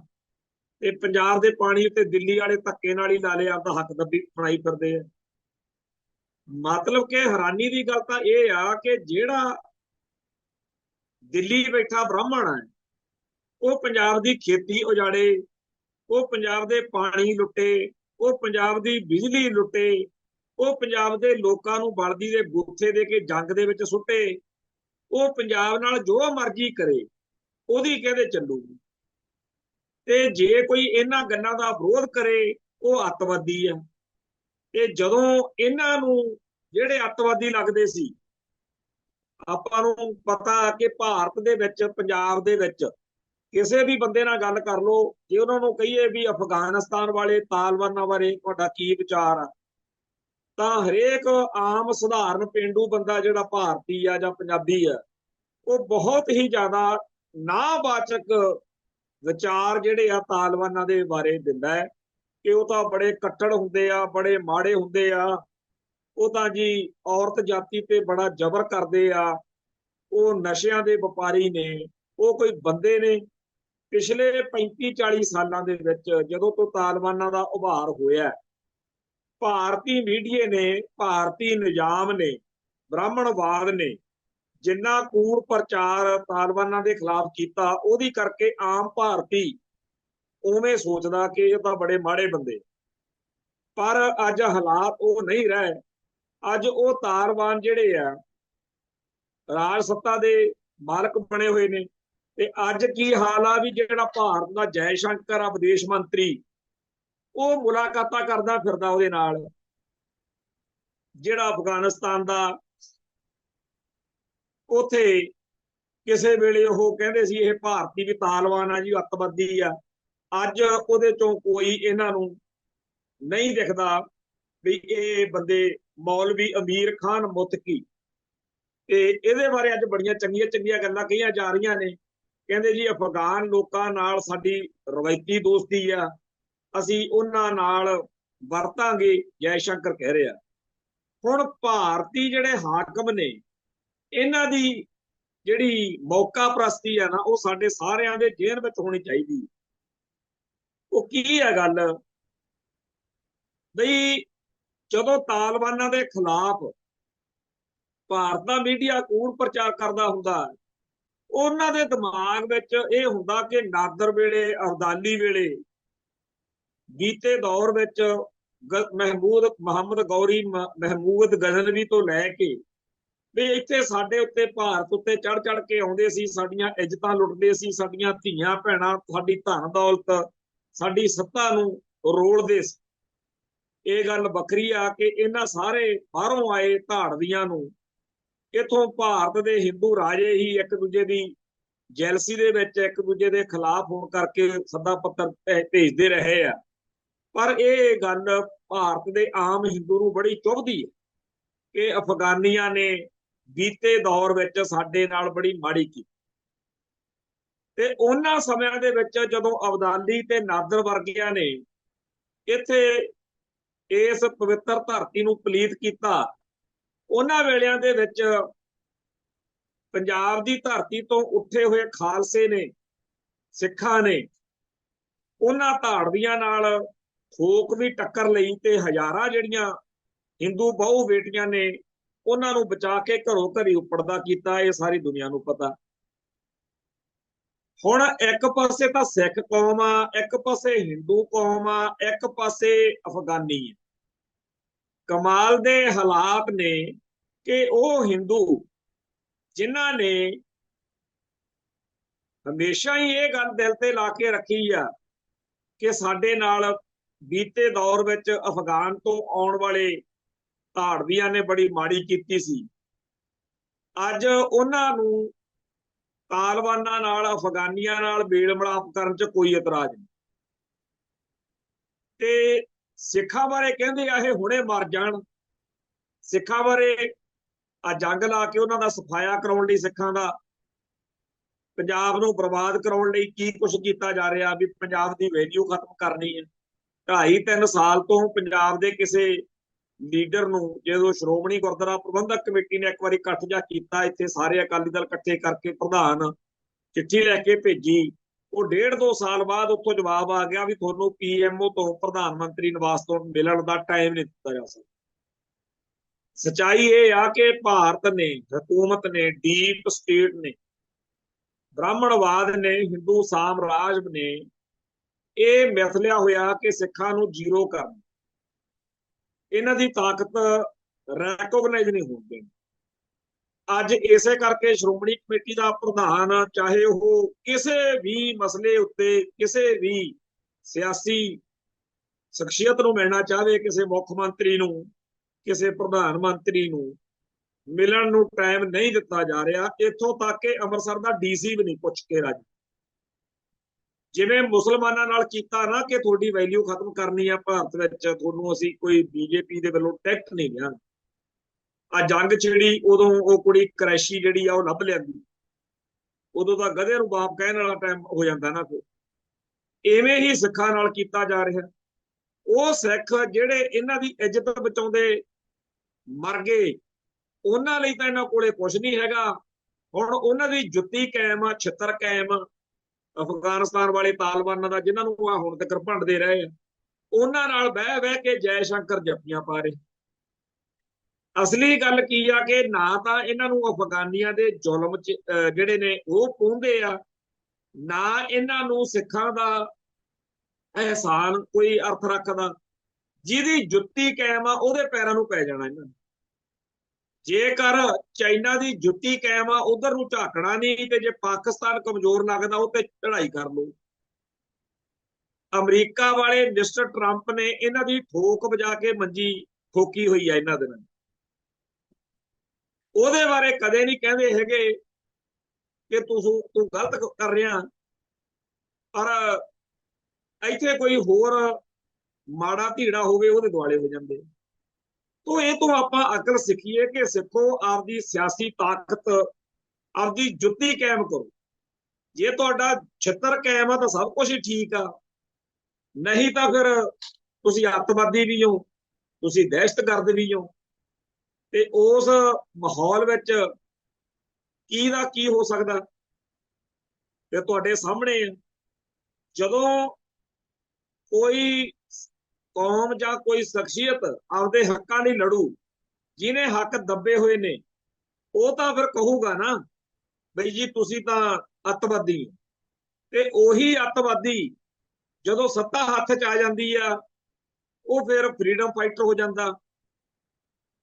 ਤੇ ਪੰਜਾਬ ਦੇ ਪਾਣੀ ਉੱਤੇ ਦਿੱਲੀ ਵਾਲੇ ਧੱਕੇ ਨਾਲ ਹੀ ਲਾ ਲਿਆ, ਆਪਦਾ ਹੱਕ ਦੱਬੀ ਬਣਾਈ ਫਿਰਦੇ ਆ। ਮਤਲਬ ਕਿ ਹੈਰਾਨੀ ਦੀ ਗੱਲ ਤਾਂ ਇਹ ਆ ਕਿ ਜਿਹੜਾ ਦਿੱਲੀ ਬੈਠਾ ਬ੍ਰਾਹਮਣ ਹੈ, ਉਹ ਪੰਜਾਬ ਦੀ ਖੇਤੀ ਉਜਾੜੇ, ਉਹ ਪੰਜਾਬ ਦੇ ਪਾਣੀ ਲੁੱਟੇ, ਉਹ ਪੰਜਾਬ ਦੀ ਬਿਜਲੀ ਲੁੱਟੇ, ਉਹ ਪੰਜਾਬ ਦੇ ਲੋਕਾਂ ਨੂੰ ਬਲਦੀ ਦੇ ਬੂਥੇ ਦੇ ਕੇ ਜੰਗ ਦੇ ਵਿੱਚ ਸੁੱਟੇ, ਉਹ ਪੰਜਾਬ ਨਾਲ ਜੋ ਮਰਜ਼ੀ ਕਰੇ, ਉਹਦੀ ਕਹਿੰਦੇ ਚੱਲੂਗੀ। ਤੇ ਜੇ ਕੋਈ ਇਹਨਾਂ ਗੱਲਾਂ ਦਾ ਵਿਰੋਧ ਕਰੇ, ਉਹ ਅੱਤਵਾਦੀ ਆ। ਤੇ ਜਦੋਂ ਇਹਨਾਂ ਨੂੰ ਜਿਹੜੇ ਅੱਤਵਾਦੀ ਲੱਗਦੇ ਸੀ, ਆਪਾਂ ਨੂੰ ਪਤਾ ਕਿ ਭਾਰਤ ਦੇ ਵਿੱਚ, ਪੰਜਾਬ ਦੇ ਵਿੱਚ ਕਿਸੇ ਵੀ ਬੰਦੇ ਨਾਲ ਗੱਲ ਕਰ ਲਓ, ਜੇ ਉਹਨਾਂ ਨੂੰ ਕਹੀਏ ਵੀ ਅਫਗਾਨਿਸਤਾਨ ਵਾਲੇ ਤਾਲਿਬਾਨਾਂ ਬਾਰੇ ਤੁਹਾਡਾ ਕੀ ਵਿਚਾਰ ਆ, ਤਾਂ ਹਰੇਕ ਆਮ ਸਧਾਰਨ ਪੇਂਡੂ ਬੰਦਾ ਜਿਹੜਾ ਭਾਰਤੀ ਆ ਜਾਂ ਪੰਜਾਬੀ ਆ, ਉਹ ਬਹੁਤ ਹੀ ਜ਼ਿਆਦਾ ਨਾਵਾਚਕ ਵਿਚਾਰ ਜਿਹੜੇ ਆ ਤਾਲਿਬਾਨਾਂ ਦੇ ਬਾਰੇ ਦਿੰਦਾ ਹੈ ਕਿ ਉਹ ਤਾਂ ਬੜੇ ਕੱਟੜ ਹੁੰਦੇ ਆ, ਬੜੇ ਮਾੜੇ ਹੁੰਦੇ ਆ, ਉਹ ਤਾਂ ਜੀ ਔਰਤ ਜਾਤੀ ਤੇ ਬੜਾ ਜ਼ਬਰ ਕਰਦੇ ਆ, ਉਹ ਨਸ਼ਿਆਂ ਦੇ ਵਪਾਰੀ ਨੇ, ਉਹ ਕੋਈ ਬੰਦੇ ਨੇ। ਪਿਛਲੇ 35-40 ਸਾਲਾਂ ਦੇ ਵਿੱਚ ਜਦੋਂ ਤੋਂ ਤਾਲਿਬਾਨਾਂ ਦਾ ਉਭਾਰ ਹੋਇਆ, ਭਾਰਤੀ ਮੀਡੀਆ ਨੇ, ਭਾਰਤੀ ਨਿਜ਼ਾਮ ਨੇ, ਬ੍ਰਾਹਮਣਵਾਦ ਨੇ ਜਿੰਨਾ ਕੂੜ ਪ੍ਰਚਾਰ ਤਾਲਿਬਾਨਾਂ ਦੇ ਖਿਲਾਫ ਕੀਤਾ, ਉਹਦੀ ਕਰਕੇ ਆਮ ਭਾਰਤੀ ਉਵੇਂ ਸੋਚਦਾ ਕਿ ਇਹ ਤਾਂ ਬੜੇ ਮਾੜੇ ਬੰਦੇ। ਪਰ ਅੱਜ ਹਾਲਾਤ ਉਹ ਨਹੀਂ ਰਹੇ। ਅੱਜ ਉਹ ਤਾਲਿਬਾਨ ਜਿਹੜੇ ਆ ਰਾਜ ਸੱਤਾ ਦੇ ਮਾਲਕ ਬਣੇ ਹੋਏ ਨੇ। ਤੇ ਅੱਜ ਕੀ ਹਾਲ ਆ ਵੀ ਜਿਹੜਾ ਭਾਰਤ ਦਾ ਜੈ ਸ਼ੰਕਰ ਆ ਵਿਦੇਸ਼ ਮੰਤਰੀ, ਉਹ ਮੁਲਾਕਾਤਾਂ ਕਰਦਾ ਫਿਰਦਾ ਉਹਦੇ ਨਾਲ। ਜਿਹੜਾ ਅਫਗਾਨਿਸਤਾਨ ਦਾ, ਉਥੇ ਕਿਸੇ ਵੇਲੇ ਉਹ ਕਹਿੰਦੇ ਸੀ ਇਹ ਭਾਰਤੀ ਵੀ ਤਾਲਿਬਾਨ ਆ ਜੀ, ਅੱਤਵਾਦੀ ਆ। ਅੱਜ ਉਹਦੇ ਚੋਂ ਕੋਈ ਇਹਨਾਂ ਨੂੰ ਨਹੀਂ ਦਿਖਦਾ ਵੀ ਇਹ ਬੰਦੇ ਮੌਲਵੀ ਅਮੀਰ ਖਾਨ ਮੁਤਕੀ। ਤੇ ਇਹਦੇ ਬਾਰੇ ਅੱਜ ਬੜੀਆਂ ਚੰਗੀਆਂ ਚੰਗੀਆਂ ਗੱਲਾਂ ਕਹੀਆਂ ਜਾ ਰਹੀਆਂ ਨੇ। ਕਹਿੰਦੇ ਜੀ ਅਫਗਾਨ ਲੋਕਾਂ ਨਾਲ ਸਾਡੀ ਰਵਾਇਤੀ ਦੋਸਤੀ ਆ, ਅਸੀਂ ਉਹਨਾਂ ਨਾਲ ਵਰਤਾਂਗੇ, ਜੈ ਸ਼ੰਕਰ ਕਹਿ ਰਿਹਾ। ਹੁਣ ਭਾਰਤੀ ਜਿਹੜੇ ਹਾਕਮ ਨੇ, ਇਹਨਾਂ ਦੀ ਜਿਹੜੀ ਮੌਕਾ ਪ੍ਰਸਤੀ ਆ ਨਾ, ਉਹ ਸਾਡੇ ਸਾਰਿਆਂ ਦੇ ਜੇਨ ਵਿੱਚ ਹੋਣੀ ਚਾਹੀਦੀ। ਉਹ ਕੀ ਹੈ ਗੱਲ ਬਈ, ਜਦੋਂ ਤਾਲਿਬਾਨਾਂ ਦੇ ਖਿਲਾਫ ਭਾਰਤ ਦਾ ਮੀਡੀਆ ਕੂੜ ਪ੍ਰਚਾਰ ਕਰਦਾ ਹੁੰਦਾ, ਉਹਨਾਂ ਦੇ ਦਿਮਾਗ ਵਿੱਚ ਇਹ ਹੁੰਦਾ ਕਿ ਨਾਦਰ ਵੇਲੇ, ਅਬਦਾਲੀ ਵੇਲੇ ਬੀਤੇ ਦੌਰ ਵਿੱਚ ਮੁਹੰਮਦ ਗੌਰੀ ਮਹਿਮੂਦ ਗਜ਼ਨਵੀ ਤੋਂ ਲੈ ਕੇ ਵੀ ਇੱਥੇ ਸਾਡੇ ਉੱਤੇ ਭਾਰਤ ਉੱਤੇ ਚੜ ਚੜ ਕੇ ਆਉਂਦੇ ਸੀ, ਸਾਡੀਆਂ ਇੱਜ਼ਤਾਂ ਲੁੱਟਦੇ ਸੀ, ਸਾਡੀਆਂ ਧੀਆਂ ਭੈਣਾਂ, ਸਾਡੀ ਧਨ ਦੌਲਤ, ਸਾਡੀ ਸੱਤਾ ਨੂੰ ਰੋਲਦੇ ਸੀ। ਇਹ ਗੱਲ ਵੱਖਰੀ ਆ ਕਿ ਇਹਨਾਂ ਸਾਰੇ ਬਾਹਰੋਂ ਆਏ ਧਾੜਵੀਆਂ ਨੂੰ ਇਥੋਂ ਭਾਰਤ ਦੇ ਹਿੰਦੂ ਰਾਜੇ ਹੀ ਇੱਕ ਦੂਜੇ ਦੀ ਜੈਲਸੀ ਦੇ ਵਿੱਚ ਇੱਕ ਦੂਜੇ ਦੇ ਖਿਲਾਫ ਹੋਣ ਕਰਕੇ ਸੱਦਾ ਪੱਤਰ ਭੇਜਦੇ ਰਹੇ ਆ। ਪਰ ਇਹ ਗੱਲ ਭਾਰਤ ਦੇ ਆਮ ਹਿੰਦੂ ਨੂੰ ਬੜੀ ਚੁਭਦੀ ਹੈ ਕਿ ਅਫਗਾਨੀਆਂ ਨੇ ਬੀਤੇ ਦੌਰ ਵਿੱਚ ਸਾਡੇ ਨਾਲ ਬੜੀ ਮਾੜੀ ਕੀਤੀ। ਤੇ ਉਹਨਾਂ ਸਮਿਆਂ ਦੇ ਵਿੱਚ ਜਦੋਂ ਅਬਦਾਲੀ ਤੇ ਨਾਦਰ ਵਰਗਿਆਂ ਨੇ ਇੱਥੇ ਇਸ ਪਵਿੱਤਰ ਧਰਤੀ ਨੂੰ ਪਲੀਤ ਕੀਤਾ, ਉਹਨਾਂ ਵੇਲਿਆਂ ਦੇ ਵਿੱਚ ਪੰਜਾਬ ਦੀ ਧਰਤੀ ਤੋਂ ਉੱਠੇ ਹੋਏ ਖਾਲਸੇ ਨੇ, ਸਿੱਖਾਂ ਨੇ ਉਹਨਾਂ ਧਾੜਵੀਆਂ ਨਾਲ ਠੋਕ ਵੀ ਟੱਕਰ ਲਈ ਤੇ ਹਜ਼ਾਰਾਂ ਜਿਹੜੀਆਂ ਹਿੰਦੂ ਬਹੁ ਬੇਟੀਆਂ ਨੇ ਉਹਨਾਂ ਨੂੰ ਬਚਾ ਕੇ ਘਰੋਂ ਘਰੀ ਉੱਪੜਦਾ ਕੀਤਾ। ਇਹ ਸਾਰੀ ਦੁਨੀਆ ਨੂੰ ਪਤਾ। ਹੁਣ ਇੱਕ ਪਾਸੇ ਤਾਂ ਸਿੱਖ ਕੌਮ ਆ, ਇੱਕ ਪਾਸੇ ਹਿੰਦੂ ਕੌਮ ਆ, ਇੱਕ ਪਾਸੇ ਅਫਗਾਨੀ ਹੈ। ਕਮਾਲ ਦੇ ਹਾਲਾਤ ਨੇ ਕਿ ਉਹ ਹਿੰਦੂ ਜਿਨ੍ਹਾਂ ਨੇ ਹਮੇਸ਼ਾ ਹੀ ਇਹ ਗੱਲ ਦਿਲ ਤੇ ਲਾ ਕੇ ਰੱਖੀ ਆ ਕਿ ਸਾਡੇ ਨਾਲ ਬੀਤੇ ਦੌਰ ਵਿੱਚ ਅਫਗਾਨ ਤੋਂ ਆਉਣ ਵਾਲੇ ਧਾੜਵੀਆਂ ਨੇ ਬੜੀ ਮਾੜੀ ਕੀਤੀ ਸੀ, ਅੱਜ ਉਹਨਾਂ ਨੂੰ ਤਾਲਬਾਨਾਂ ਨਾਲ, ਅਫਗਾਨੀਆਂ ਨਾਲ ਮੇਲ ਮਿਲਾਪ ਕਰਨ 'ਚ ਕੋਈ ਇਤਰਾਜ਼ ਨਹੀਂ। ਤੇ ਸਿੱਖਾਂ ਬਾਰੇ ਕਹਿੰਦੇ ਆ ਇਹ ਹੁਣੇ ਮਰ ਜਾਣ। ਸਿੱਖਾਂ ਬਾਰੇ ਆ ਜੰਗ ਲਾ ਕੇ ਉਹਨਾਂ ਦਾ ਸਫਾਇਆ ਕਰਾਉਣ ਲਈ, ਸਿੱਖਾਂ ਦਾ ਪੰਜਾਬ ਨੂੰ ਬਰਬਾਦ ਕਰਾਉਣ ਲਈ ਕੀ ਕੁਛ ਕੀਤਾ ਜਾ ਰਿਹਾ, ਵੀ ਪੰਜਾਬ ਦੀ ਵੈਲਿਊ ਖਤਮ ਕਰਨੀ ਹੈ। 2.5-3 ਸਾਲ ਤੋਂ ਪੰਜਾਬ ਦੇ ਕਿਸੇ ਲੀਡਰ ਨੂੰ, ਜਦੋਂ ਸ਼੍ਰੋਮਣੀ ਗੁਰਦੁਆਰਾ ਪ੍ਰਬੰਧਕ ਕਮੇਟੀ ਨੇ ਇੱਕ ਵਾਰੀ ਇਕੱਠ ਜਿਹਾ ਕੀਤਾ, ਇੱਥੇ ਸਾਰੇ ਅਕਾਲੀ ਦਲ ਇਕੱਠੇ ਕਰਕੇ ਪ੍ਰਧਾਨ ਚਿੱਠੀ ਲੈ ਕੇ ਭੇਜੀ, ਉਹ 1.5-2 ਸਾਲ ਬਾਅਦ ਉੱਥੋਂ ਜਵਾਬ ਆ ਗਿਆ ਵੀ ਤੁਹਾਨੂੰ PMO ਤੋਂ, ਪ੍ਰਧਾਨ ਮੰਤਰੀ ਨਿਵਾਸ ਤੋਂ ਮਿਲਣ ਦਾ ਟਾਈਮ ਨਹੀਂ ਦਿੱਤਾ ਜਾ ਸਕਦਾ। ਸੱਚਾਈ ਇਹ ਆ ਕਿ ਭਾਰਤ ਨੇ, ਹਕੂਮਤ ਨੇ, ਡੀਪ ਸਟੇਟ ਨੇ, ਬ੍ਰਾਹਮਣਵਾਦ ਨੇ, ਹਿੰਦੂ ਸਾਮਰਾਜ ਨੇ ਇਹ ਮਿਥ ਲਿਆ ਹੋਇਆ ਕਿ ਸਿੱਖਾਂ ਨੂੰ ਜ਼ੀਰੋ ਕਰਨਾ, ਇਹਨਾਂ ਦੀ ਤਾਕਤ ਰੈਕੋਗਨਾਈਜ਼ ਨਹੀਂ ਹੋਣ ਦੇਣੀ। ਅੱਜ ਇਸੇ ਕਰਕੇ ਸ਼੍ਰੋਮਣੀ ਕਮੇਟੀ ਦਾ ਪ੍ਰਧਾਨ, ਚਾਹੇ ਉਹ ਕਿਸੇ ਵੀ ਮਸਲੇ ਉੱਤੇ ਕਿਸੇ ਵੀ ਸਿਆਸੀ ਸ਼ਖਸੀਅਤ ਨੂੰ ਮਿਲਣਾ ਚਾਹਵੇ, ਕਿਸੇ ਮੁੱਖ ਮੰਤਰੀ ਨੂੰ, ਕਿਸੇ ਪ੍ਰਧਾਨ ਮੰਤਰੀ ਨੂੰ ਮਿਲਣ ਨੂੰ ਟਾਈਮ ਨਹੀਂ ਦਿੱਤਾ ਜਾ ਰਿਹਾ। ਇੱਥੋਂ ਤੱਕ ਕਿ ਅੰਮ੍ਰਿਤਸਰ ਦਾ DC ਵੀ ਨਹੀਂ ਪੁੱਛ ਕੇ ਰਾਜੀ। ਜਿਵੇਂ ਮੁਸਲਮਾਨਾਂ ਨਾਲ ਕੀਤਾ ਨਾ ਕਿ ਤੁਹਾਡੀ ਵੈਲਿਊ ਖਤਮ ਕਰਨੀ ਆ ਭਾਰਤ ਵਿੱਚ, ਤੁਹਾਨੂੰ ਅਸੀਂ ਕੋਈ BJP ਦੇ ਵੱਲੋਂ ਟਿਕਟ ਨਹੀਂ ਲਿਆ। ਆ ਜੰਗ ਛਿੜੀ ਉਦੋਂ ਉਹ ਕੁੜੀ ਕਰੈਸ਼ੀ ਜਿਹੜੀ ਆ ਉਹ ਲੱਭ ਲਿਆਂਦੀ, ਉਦੋਂ ਤਾਂ ਗਧੇ ਨੂੰ ਬਾਪ ਕਹਿਣ ਵਾਲਾ ਟਾਈਮ ਹੋ ਜਾਂਦਾ ਨਾ। ਫਿਰ ਇਵੇਂ ਹੀ ਸਿੱਖਾਂ ਨਾਲ ਕੀਤਾ ਜਾ ਰਿਹਾ। ਉਹ ਸਿੱਖ ਜਿਹੜੇ ਇਹਨਾਂ ਦੀ ਇੱਜ਼ਤ ਬਚਾਉਂਦੇ ਮਰ ਗਏ, ਉਹਨਾਂ ਲਈ ਤਾਂ ਇਹਨਾਂ ਕੋਲੇ ਕੁਛ ਨਹੀਂ ਹੈਗਾ। ਹੁਣ ਉਹਨਾਂ ਦੀ ਜੁੱਤੀ ਕਾਇਮ ਆ, ਛਿੱਤਰ ਕਾਇਮ ਆ ਅਫਗਾਨਿਸਤਾਨ ਵਾਲੇ ਤਾਲਬਾਨਾਂ ਦਾ, ਜਿਨ੍ਹਾਂ ਨੂੰ ਆ ਹੁਣ ਤੱਕ ਭੰਡਦੇ ਰਹੇ ਆ, ਉਹਨਾਂ ਨਾਲ ਬਹਿ ਬਹਿ ਕੇ ਜੈ ਸ਼ੰਕਰ ਜਪੀਆਂ ਪਾ ਰਹੇ। ਅਸਲੀ ਗੱਲ ਕੀ ਆ ਕਿ ਨਾ ਤਾਂ ਇਹਨਾਂ ਨੂੰ ਅਫਗਾਨੀਆਂ ਦੇ ਜ਼ੁਲਮ ਜਿਹੜੇ ਨੇ ਉਹ ਪਾਉਂਦੇ ਆ, ਨਾ ਇਹਨਾਂ ਨੂੰ ਸਿੱਖਾਂ ਦਾ ਅਹਿਸਾਨ ਕੋਈ ਅਰਥ ਰੱਖਦਾ। ਜਿਹਦੀ ਜੁੱਤੀ ਕਾਇਮ ਆ ਉਹਦੇ ਪੈਰਾਂ ਨੂੰ ਪੈ ਜਾਣਾ ਇਹਨਾਂ ਨੇ। ਜੇਕਰ ਚਾਈਨਾ ਦੀ ਜੁੱਤੀ ਕਾਇਮ ਆ ਉਧਰ ਨੂੰ ਝਾਕਣਾ ਨਹੀਂ, ਤੇ ਜੇ ਪਾਕਿਸਤਾਨ ਕਮਜ਼ੋਰ ਲੱਗਦਾ ਉਹ ਤੇ ਚੜਾਈ ਕਰ ਲਓ। ਅਮਰੀਕਾ ਵਾਲੇ ਮਿਸਟਰ ਟਰੰਪ ਨੇ ਇਹਨਾਂ ਦੀ ਠੋਕ ਵਜਾ ਕੇ ਮੰਜੀ ਠੋਕੀ ਹੋਈ ਆ ਇਹਨਾਂ ਦੇ ਨਾਲ। ਉਹਦੇ ਬਾਰੇ ਕਦੇ ਨਹੀਂ ਕਹਿੰਦੇ ਹੈਗੇ ਕਿ ਤੂੰ ਗਲਤ ਕਰ ਰਿਹਾ, ਪਰ ਇੱਥੇ ਕੋਈ ਹੋਰ ਮਾੜਾ ਧੀੜਾ ਹੋਵੇ ਉਹਦੇ ਦੁਆਲੇ ਹੋ ਜਾਂਦੇ। ਤੋ ਇਹ ਤੋਂ ਆਪਾਂ ਅਕਲ ਸਿੱਖੀਏ ਕਿ ਸਿੱਖੋ ਆਪਦੀ ਸਿਆਸੀ ਤਾਕਤ, ਆਪਦੀ ਜੁੱਤੀ ਕਾਇਮ ਕਰੋ। ਜੇ ਤੁਹਾਡਾ ਛਿੱਤਰ ਕਾਇਮ ਆ ਤਾਂ ਸਭ ਕੁਝ ਹੀ ਠੀਕ ਆ, ਨਹੀਂ ਤਾਂ ਫਿਰ ਤੁਸੀਂ ਅੱਤਵਾਦੀ ਵੀ ਹੋ, ਤੁਸੀਂ ਦਹਿਸ਼ਤਗਰਦ ਵੀ ਹੋ। ਤੇ ਉਸ ਮਾਹੌਲ ਵਿੱਚ ਕੀ ਦਾ ਕੀ ਹੋ ਸਕਦਾ ਤੇ ਤੁਹਾਡੇ ਸਾਹਮਣੇ। ਜਦੋਂ ਕੋਈ ਕੌਮ ਜਾਂ ਕੋਈ ਸ਼ਖਸੀਅਤ ਆਪਦੇ ਹੱਕਾਂ ਲਈ ਲੜੂ, ਜਿਹਨੇ ਹੱਕ ਦੱਬੇ ਹੋਏ ਨੇ, ਉਹ ਤਾਂ ਫਿਰ ਕਹੂਗਾ ਨਾ ਬਈ ਜੀ ਤੁਸੀਂ ਤਾਂ ਅੱਤਵਾਦੀ ਹੋ। ਤੇ ਉਹੀ ਅੱਤਵਾਦੀ ਜਦੋਂ ਸੱਤਾ ਹੱਥ 'ਚ ਆ ਜਾਂਦੀ ਆ ਉਹ ਫਿਰ ਫਰੀडम ਫਾਈਟਰ ਹੋ ਜਾਂਦਾ।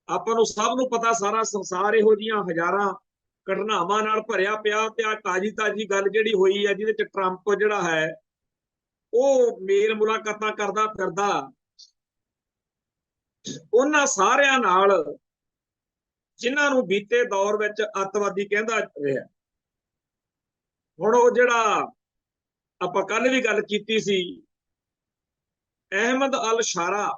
ਆਪਾਂ ਨੂੰ ਸਭ ਨੂੰ ਪਤਾ ਸਾਰਾ ਸੰਸਾਰ ਇਹੋ ਜਿਹੀਆਂ ਹਜ਼ਾਰਾਂ ਘਟਨਾਵਾਂ ਨਾਲ ਭਰਿਆ ਪਿਆ ਤੇ ਆ ਤਾਜੀ ਗੱਲ ਜਿਹੜੀ ਹੋਈ ਆ ਜਿਹਦੇ 'ਚ ਟਰੰਪ ਜਿਹੜਾ ਹੈ ਉਹ ਮੇਲ ਮੁਲਾਕਾਤਾਂ ਕਰਦਾ ਫਿਰਦਾ ਉਹਨਾਂ ਸਾਰਿਆਂ ਨਾਲ ਜਿਨ੍ਹਾਂ ਨੂੰ ਬੀਤੇ ਦੌਰ ਵਿੱਚ ਅੱਤਵਾਦੀ ਕਹਿੰਦਾ ਰਿਹਾ। ਹੁਣ ਉਹ ਜਿਹੜਾ ਆਪਾਂ ਕੱਲ ਵੀ ਗੱਲ ਕੀਤੀ ਸੀ ਅਹਿਮਦ ਅਲ ਸ਼ਾਰਾ,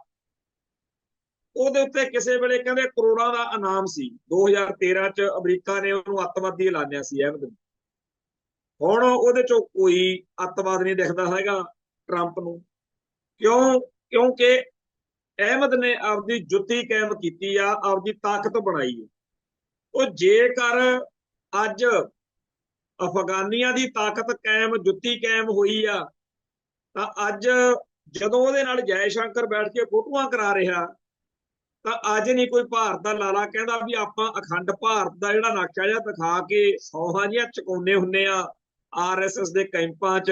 ਉਹਦੇ ਉੱਤੇ ਕਿਸੇ ਵੇਲੇ ਕਹਿੰਦੇ ਕਰੋੜਾਂ ਦਾ ਇਨਾਮ ਸੀ। 2013 ਚ ਅਮਰੀਕਾ ਨੇ ਉਹਨੂੰ ਅੱਤਵਾਦੀ ਐਲਾਨਿਆ ਸੀ ਅਹਿਮਦ ਨੂੰ। ਹੁਣ ਉਹਦੇ ਚੋਂ ਕੋਈ ਅੱਤਵਾਦ ਨਹੀਂ ਦਿਖਦਾ ਹੈਗਾ ਟਰੰਪ ਨੂੰ। ਕਿਉਂਕਿ ਅਹਿਮਦ ਨੇ ਆਪਦੀ ਜੁੱਤੀ ਕਾਇਮ ਕੀਤੀ ਆ, ਆਪਦੀ ਤਾਕਤ ਬਣਾਈ ਹੈ। ਉਹ ਜੇਕਰ ਅੱਜ ਅਫਗਾਨੀਆਂ ਦੀ ਤਾਕਤ ਕਾਇਮ, ਜੁੱਤੀ ਕਾਇਮ ਹੋਈ ਆ, ਤਾਂ ਅੱਜ ਜਦੋਂ ਉਹਦੇ ਨਾਲ ਜੈ ਸ਼ੰਕਰ ਬੈਠ ਕੇ ਫੋਟੋਆਂ ਕਰਾ ਰਿਹਾ ਤਾਂ ਅੱਜ ਨਹੀਂ ਕੋਈ ਭਾਰਤ ਦਾ ਲਾਲਾ ਕਹਿੰਦਾ ਵੀ ਆਪਾਂ ਅਖੰਡ ਭਾਰਤ ਦਾ ਜਿਹੜਾ ਨਕਸ਼ਾ ਜਿਹਾ ਦਿਖਾ ਕੇ ਸੌਹਾਂ ਜਿਹੀਆਂ ਚੁਕਾਉਂਦੇ ਹੁੰਦੇ ਆ ਆਰਐਸਐਸ ਦੇ ਕੈਂਪਾਂ 'ਚ,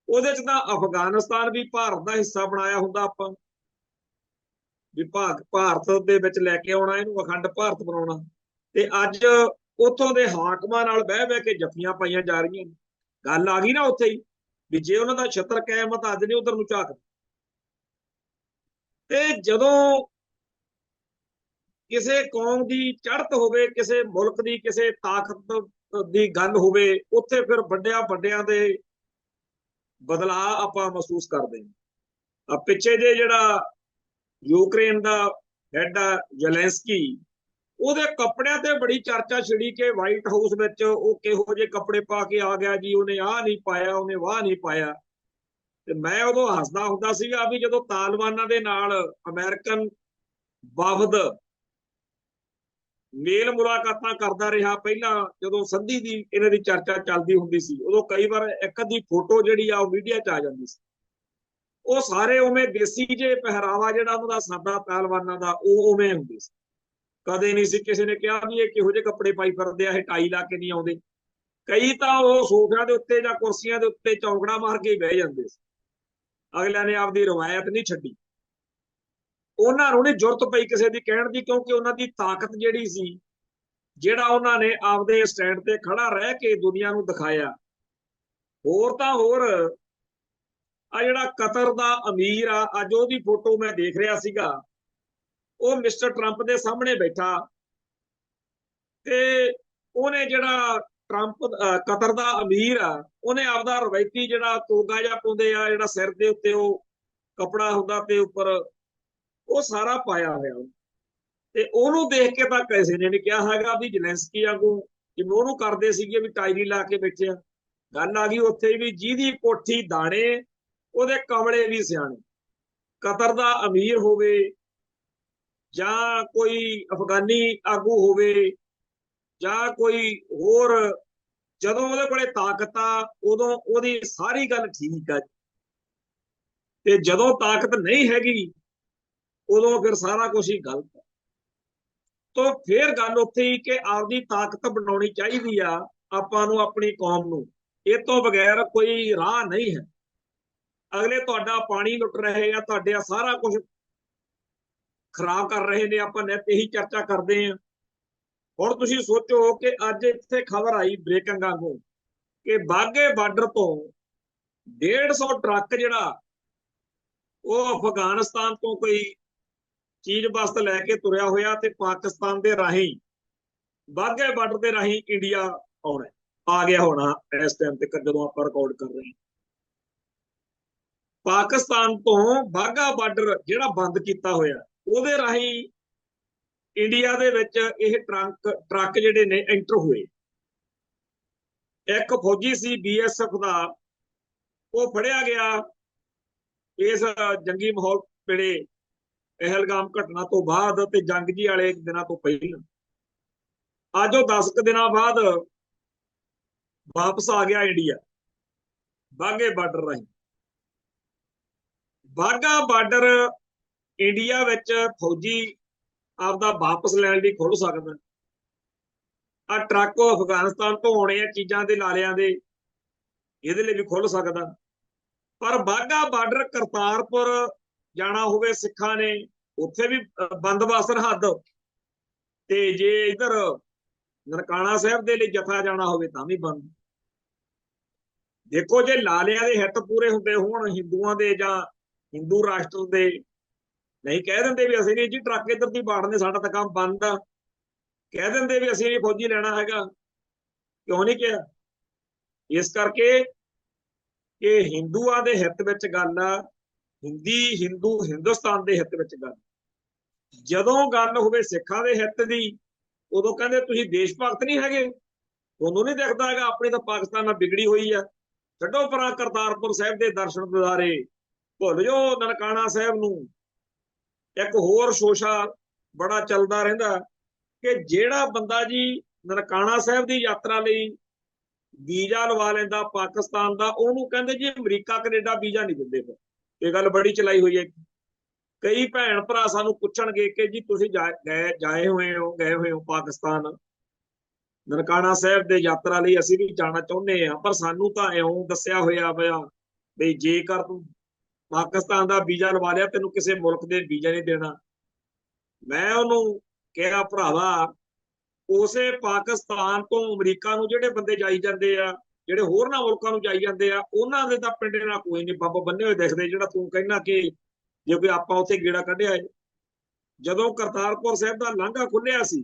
ਉਹਦੇ 'ਚ ਤਾਂ ਅਫਗਾਨਿਸਤਾਨ ਵੀ ਭਾਰਤ ਦਾ ਹਿੱਸਾ ਬਣਾਇਆ ਹੁੰਦਾ ਆਪਾਂ ਵੀ ਭਾਰਤ ਦੇ ਵਿੱਚ ਲੈ ਕੇ ਆਉਣਾ, ਇਹਨੂੰ ਅਖੰਡ ਭਾਰਤ ਬਣਾਉਣਾ। ਤੇ ਅੱਜ ਉੱਥੋਂ ਦੇ ਹਾਕਮਾਂ ਨਾਲ ਬਹਿ ਬਹਿ ਕੇ ਜੱਫੀਆਂ ਪਾਈਆਂ ਜਾ ਰਹੀਆਂ। ਗੱਲ ਆ ਗਈ ਨਾ ਉੱਥੇ ਹੀ ਵੀ ਜੇ ਉਹਨਾਂ ਦਾ ਛਤਰ ਕਾਇਮ ਤਾਂ ਅੱਜ ਨਹੀਂ ਉਧਰ ਨੂੰ ਝਾਕ। ਤੇ ਜਦੋਂ ਕਿਸੇ ਕੌਮ ਦੀ ਚੜ੍ਹਤ ਹੋਵੇ, ਕਿਸੇ ਮੁਲਕ ਦੀ ਕਿਸੇ ਤਾਕਤ ਦੀ ਗੱਲ ਹੋਵੇ, ਉੱਥੇ ਫਿਰ ਵੱਡਿਆਂ ਦੇ ਬਦਲਾਅ ਆਪਾਂ ਮਹਿਸੂਸ ਕਰਦੇ ਹਾਂ। ਪਿੱਛੇ ਜੇ ਜਿਹੜਾ ਯੂਕਰੇਨ ਦਾ ਹੈਡ ਆ ਜ਼ੈਲੈਂਸਕੀ, ਉਹਦੇ ਕੱਪੜਿਆਂ ਤੇ ਬੜੀ ਚਰਚਾ ਛਿੜੀ ਕਿ ਵਾਈਟ ਹਾਊਸ ਵਿੱਚ ਉਹ ਕਿਹੋ ਜਿਹੇ ਕੱਪੜੇ ਪਾ ਕੇ ਆ ਗਿਆ ਜੀ, ਉਹਨੇ ਆਹ ਨਹੀਂ ਪਾਇਆ, ਉਹਨੇ ਵਾਹ ਨਹੀਂ ਪਾਇਆ। ਤੇ ਮੈਂ ਉਦੋਂ ਹੱਸਦਾ ਹੁੰਦਾ ਸੀਗਾ ਵੀ ਜਦੋਂ ਤਾਲਿਬਾਨਾਂ ਦੇ ਨਾਲ ਅਮਰੀਕਨ ਵਫਦ ਮੇਲ ਮੁਲਾਕਾਤਾਂ ਕਰਦਾ ਰਿਹਾ, ਪਹਿਲਾਂ ਜਦੋਂ ਸੰਧੀ ਦੀ ਇਹਨਾਂ ਦੀ ਚਰਚਾ ਚੱਲਦੀ ਹੁੰਦੀ ਸੀ, ਉਦੋਂ ਕਈ ਵਾਰ ਇੱਕ ਅੱਧੀ ਫੋਟੋ ਜਿਹੜੀ ਆ ਉਹ ਮੀਡੀਆ 'ਚ ਆ ਜਾਂਦੀ ਸੀ। ਉਹ ਸਾਰੇ ਉਵੇਂ ਦੇਸੀ ਜੇ ਪਹਿਰਾਵਾ ਜਿਹੜਾ ਉਹਨਾਂ ਦਾ ਸਾਦਾ ਤਾਲਿਬਾਨਾਂ ਦਾ ਉਹ ਉਵੇਂ ਹੁੰਦੇ ਸੀ। ਕਦੇ ਨਹੀਂ ਸੀ ਕਿਸੇ ਨੇ ਕਿਹਾ ਵੀ ਇਹ ਕਿਹੋ ਜਿਹੇ ਕੱਪੜੇ ਪਾਈ ਫਿਰਦੇ ਆ, ਇਹ ਟਾਈ ਲਾ ਕੇ ਨਹੀਂ ਆਉਂਦੇ। ਕਈ ਤਾਂ ਉਹ ਸੋਫਿਆਂ ਦੇ ਉੱਤੇ ਜਾਂ ਕੁਰਸੀਆਂ ਦੇ ਉੱਤੇ ਚੌਂਕੜਾ ਮਾਰ ਕੇ ਬਹਿ ਜਾਂਦੇ ਸੀ। ਅਗਲਿਆਂ ਨੇ ਆਪਦੀ ਰਵਾਇਤ ਨਹੀਂ ਛੱਡੀ। ਉਹਨਾਂ ਨੂੰ ਨਹੀਂ ਜ਼ਰੂਰਤ ਪਈ ਕਿਸੇ ਦੀ ਕਹਿਣ ਦੀ, ਕਿਉਂਕਿ ਉਹਨਾਂ ਦੀ ਤਾਕਤ ਜਿਹੜੀ ਸੀ, ਜਿਹੜਾ ਉਹਨਾਂ ਨੇ ਆਪਦੇ ਸਟੈਂਡ ਤੇ ਖੜਾ ਰਹਿ ਕੇ ਦੁਨੀਆ ਨੂੰ ਦਿਖਾਇਆ। ਹੋਰ ਤਾਂ ਹੋਰ ਆ ਜਿਹੜਾ ਕਤਰ ਦਾ ਅਮੀਰ ਆ, ਅੱਜ ਉਹਦੀ ਫੋਟੋ ਮੈਂ ਦੇਖ ਰਿਹਾ ਸੀਗਾ, ਉਹ ਮਿਸਟਰ ਟਰੰਪ ਦੇ ਸਾਹਮਣੇ ਬੈਠਾ ਤੇ ਉਹਨੇ ਜਿਹੜਾ ਕਤਰ ਦਾ ਅਮੀਰ ਆ, ਉਹਨੇ ਆਪਦਾ ਰਵਾਇਤੀ ਜਿਹੜਾ ਤੋਗਾ ਜਿਹਾ ਪਾਉਂਦੇ ਆ, ਜਿਹੜਾ ਸਿਰ ਦੇ ਉੱਤੇ ਉਹ ਕੱਪੜਾ ਹੁੰਦਾ ਤੇ ਉੱਪਰ ਉਹ ਸਾਰਾ ਪਾਇਆ ਹੋਇਆ। ਤੇ ਉਹਨੂੰ ਦੇਖ ਕੇ ਤਾਂ ਕਿਸੇ ਨੇ ਨਹੀਂ ਕਿਹਾ ਹੈਗਾ ਵੀ ਜ਼ੈਲੈਂਸਕੀ ਵਾਂਗੂ ਜਿਵੇਂ ਉਹਨੂੰ ਕਰਦੇ ਸੀਗੇ ਵੀ ਟਾਈ ਲਾ ਕੇ ਬੈਠੇ ਆ। ਗੱਲ ਆ ਗਈ ਉੱਥੇ ਵੀ ਜਿਹਦੀ ਕੋਠੀ ਦਾਣੇ ਉਹਦੇ ਕਮਲੇ ਵੀ ਸਿਆਣੇ। ਕਤਰ ਦਾ ਅਮੀਰ ਹੋਵੇ ਜਾਂ ਕੋਈ ਅਫਗਾਨੀ ਆਗੂ ਹੋਵੇ ਜਾਂ ਕੋਈ ਹੋਰ, ਜਦੋਂ ਉਹਦੇ ਕੋਲੇ ਤਾਕਤ ਆ ਉਦੋਂ ਉਹਦੀ ਸਾਰੀ ਗੱਲ ਠੀਕ ਆ, ਤੇ ਜਦੋਂ ਤਾਕਤ ਨਹੀਂ ਹੈਗੀ ਉਦੋਂ ਫਿਰ ਸਾਰਾ ਕੁਝ ਹੀ ਗਲਤ ਹੈ। ਤਾਂ ਫਿਰ ਗੱਲ ਉੱਥੇ ਹੀ ਕਿ ਆਪਦੀ ਤਾਕਤ ਬਣਾਉਣੀ ਚਾਹੀਦੀ ਆ ਆਪਾਂ ਨੂੰ, ਆਪਣੀ ਕੌਮ ਨੂੰ। ਇਹ ਤੋਂ ਬਗੈਰ ਕੋਈ ਰਾਹ ਨਹੀਂ ਹੈ। ਅਗਲੇ ਤੁਹਾਡਾ ਪਾਣੀ ਲੁੱਟ ਰਹੇ ਆ, ਤੁਹਾਡੇ ਸਾਰਾ ਕੁਝ ਖਰਾਬ ਕਰ ਰਹੇ ਨੇ। ਆਪਾਂ ਨਿੱਤ ਇਹੀ ਚਰਚਾ ਕਰਦੇ ਹਾਂ। ਹੁਣ ਤੁਸੀਂ ਸੋਚੋ ਕਿ ਅੱਜ ਇੱਥੇ ਖਬਰ ਆਈ ਬ੍ਰੇਕਿੰਗ ਵਾਂਗੂ ਕਿ ਬਾਘੇ ਬਾਰਡਰ ਤੋਂ 150 ਟਰੱਕ ਜਿਹੜਾ ਉਹ ਅਫਗਾਨਿਸਤਾਨ ਤੋਂ ਕੋਈ ਚੀਜ਼ ਵਸਤ ਲੈ ਕੇ ਤੁਰਿਆ ਹੋਇਆ ਤੇ ਪਾਕਿਸਤਾਨ ਦੇ ਰਾਹੀਂ ਬਾਘੇ ਬਾਰਡਰ ਦੇ ਰਾਹੀਂ ਇੰਡੀਆ ਆਉਣਾ, ਆ ਗਿਆ ਹੋਣਾ ਇਸ ਟਾਈਮ ਤੇ ਜਦੋਂ ਆਪਾਂ ਰਿਕਾਰਡ ਕਰ ਰਹੇ ਹਾਂ। ਪਾਕਿਸਤਾਨ ਤੋਂ ਬਾਘਾ ਬਾਰਡਰ ਜਿਹੜਾ ਬੰਦ ਕੀਤਾ ਹੋਇਆ, ਉਹਦੇ ਰਾਹੀਂ ਇੰਡੀਆ ਦੇ ਵਿੱਚ ਇਹ ਟਰੱਕ ਜਿਹੜੇ ਨੇ ਐਂਟਰ ਹੋਏ। ਇੱਕ ਫੌਜੀ ਸੀ ਬੀਐਸਐਫ ਦਾ, ਉਹ ਫੜਿਆ ਗਿਆ ਇਸ ਜੰਗੀ ਮਾਹੌਲ ਵੇਲੇ, ਪਹਿਲਗਾਮ ਘਟਨਾ ਤੋਂ ਬਾਅਦ ਤੇ ਜੰਗ ਜੀ ਵਾਲੇ ਦਿਨਾਂ ਤੋਂ ਪਹਿਲਾਂ। ਅੱਜ ਉਹ 10 ਦਿਨਾਂ ਬਾਅਦ ਵਾਪਸ ਆ ਗਿਆ ਇੰਡੀਆ ਬਾਘੇ ਬਾਰਡਰ ਰਾਹੀਂ। ਬਾਘਾ ਬਾਰਡਰ ਇੰਡੀਆ ਵਿੱਚ ਫੌਜੀ ਆਪਦਾ ਵਾਪਸ ਲੈਣ ਲਈ ਖੁੱਲ ਸਕਦਾ। ਆ ਟਰੱਕ ਅਫਗਾਨਿਸਤਾਨ ਤੋਂ ਆਉਣੇ ਆ ਚੀਜ਼ਾਂ ਦੇ ਲਾਲਿਆਂ ਦੇ, ਇਹਦੇ ਲਈ ਵੀ ਖੁੱਲ ਸਕਦਾ। ਪਰ ਬਾਘਾ ਬਾਰਡਰ ਕਰਤਾਰਪੁਰ ਜਾਣਾ ਹੋਵੇ ਸਿੱਖਾਂ ਨੇ, ਉੱਥੇ ਵੀ ਬੰਦੋਬਸਤ ਸਰਹੱਦ, ਤੇ ਜੇ ਇਧਰ ਨਨਕਾਣਾ ਸਾਹਿਬ ਦੇ ਲਈ ਜਥਾ ਜਾਣਾ ਹੋਵੇ ਤਾਂ ਵੀ ਬੰਦ। ਦੇਖੋ, ਜੇ ਲਾਲਿਆਂ ਦੇ ਹਿੱਤ ਪੂਰੇ ਹੁੰਦੇ ਹੋਣ ਹਿੰਦੂਆਂ ਦੇ ਜਾਂ ਹਿੰਦੂ ਰਾਸ਼ਟਰ ਦੇ, ਨਹੀਂ ਕਹਿ ਦਿੰਦੇ ਵੀ ਅਸੀਂ ਨਹੀਂ ਜੀ ਟਰੱਕ ਇੱਧਰ ਦੀ ਬਾੜਨੇ, ਸਾਡਾ ਤਾਂ ਕੰਮ ਬੰਦ ਆ, ਕਹਿ ਦਿੰਦੇ ਵੀ ਅਸੀਂ ਨਹੀਂ ਫੌਜੀ ਲੈਣਾ ਹੈਗਾ। ਕਿਉਂ ਨਹੀਂ ਕਿਹਾ? ਇਸ ਕਰਕੇ ਕਿ ਹਿੰਦੂਆਂ ਦੇ ਹਿੱਤ ਵਿੱਚ ਗੱਲ ਆ, ਹਿੰਦੂ ਹਿੰਦੁਸਤਾਨ ਦੇ ਹਿੱਤ ਵਿੱਚ ਗੱਲ। ਜਦੋਂ ਗੱਲ ਹੋਵੇ ਸਿੱਖਾਂ ਦੇ ਹਿੱਤ ਦੀ, ਉਦੋਂ ਕਹਿੰਦੇ ਤੁਸੀਂ ਦੇਸ਼ ਭਗਤ ਨਹੀਂ ਹੈਗੇ, ਤੁਹਾਨੂੰ ਨਹੀਂ ਦਿਖਦਾ ਹੈਗਾ ਆਪਣੀ ਤਾਂ ਪਾਕਿਸਤਾਨ ਨਾਲ ਵਿਗੜੀ ਹੋਈ ਆ, ਛੱਡੋ ਪਰਾਂ ਕਰਤਾਰਪੁਰ ਸਾਹਿਬ ਦੇ ਦਰਸ਼ਨ ਦਿਦਾਰੇ, ਭੁੱਲ ਜਾਓ ਨਨਕਾਣਾ ਸਾਹਿਬ ਨੂੰ। ਇੱਕ ਹੋਰ ਸ਼ੋਸ਼ਾ ਬੜਾ ਚੱਲਦਾ ਰਹਿੰਦਾ ਕਿ ਜਿਹੜਾ ਬੰਦਾ ਜੀ ਨਨਕਾਣਾ ਸਾਹਿਬ ਦੀ ਯਾਤਰਾ ਲਈ ਵੀਜ਼ਾ ਲਵਾ ਲੈਂਦਾ ਪਾਕਿਸਤਾਨ ਦਾ, ਉਹਨੂੰ ਕਹਿੰਦੇ ਜੀ ਅਮਰੀਕਾ ਕੈਨੇਡਾ ਵੀਜ਼ਾ ਨਹੀਂ ਦਿੰਦੇ। ਫਿਰ ਇਹ ਗੱਲ ਬੜੀ ਚਲਾਈ ਹੋਈ ਹੈ। ਕਈ ਭੈਣ ਭਰਾ ਸਾਨੂੰ ਪੁੱਛਣਗੇ ਕਿ ਜੀ ਤੁਸੀਂ ਗਏ ਹੋਏ ਹੋ ਪਾਕਿਸਤਾਨ, ਨਨਕਾਣਾ ਸਾਹਿਬ ਦੇ ਯਾਤਰਾ ਲਈ ਅਸੀਂ ਵੀ ਜਾਣਾ ਚਾਹੁੰਦੇ ਹਾਂ, ਪਰ ਸਾਨੂੰ ਤਾਂ ਇਉਂ ਦੱਸਿਆ ਹੋਇਆ ਵੀ ਜੇਕਰ ਤੂੰ ਪਾਕਿਸਤਾਨ ਦਾ ਵੀਜ਼ਾ ਲਵਾ ਲਿਆ ਤੈਨੂੰ ਕਿਸੇ ਮੁਲਕ ਦੇ ਵੀਜ਼ਾ ਨਹੀਂ ਦੇਣਾ। ਮੈਂ ਉਹਨੂੰ ਕਿਹਾ, ਭਰਾਵਾ ਉਸੇ ਪਾਕਿਸਤਾਨ ਤੋਂ ਅਮਰੀਕਾ ਨੂੰ ਜਿਹੜੇ ਬੰਦੇ ਜਾਈ ਜਾਂਦੇ ਆ, ਜਿਹੜੇ ਹੋਰਨਾਂ ਮੁਲਕਾਂ ਨੂੰ ਜਾਈ ਜਾਂਦੇ ਆ, ਉਹਨਾਂ ਦੇ ਤਾਂ ਪਿੰਡੇ ਨਾਲ ਕੋਈ ਨਹੀਂ ਬੰਬ ਬੰਨੇ ਹੋਏ ਦਿਖਦੇ, ਜਿਹੜਾ ਤੂੰ ਕਹਿਣਾ ਕਿ ਜੇ ਕੋਈ ਆਪਾਂ ਉੱਥੇ ਗੇੜਾ ਕੱਢਿਆ ਹੈ। ਜਦੋਂ ਕਰਤਾਰਪੁਰ ਸਾਹਿਬ ਦਾ ਲਾਂਘਾ ਖੁੱਲਿਆ ਸੀ,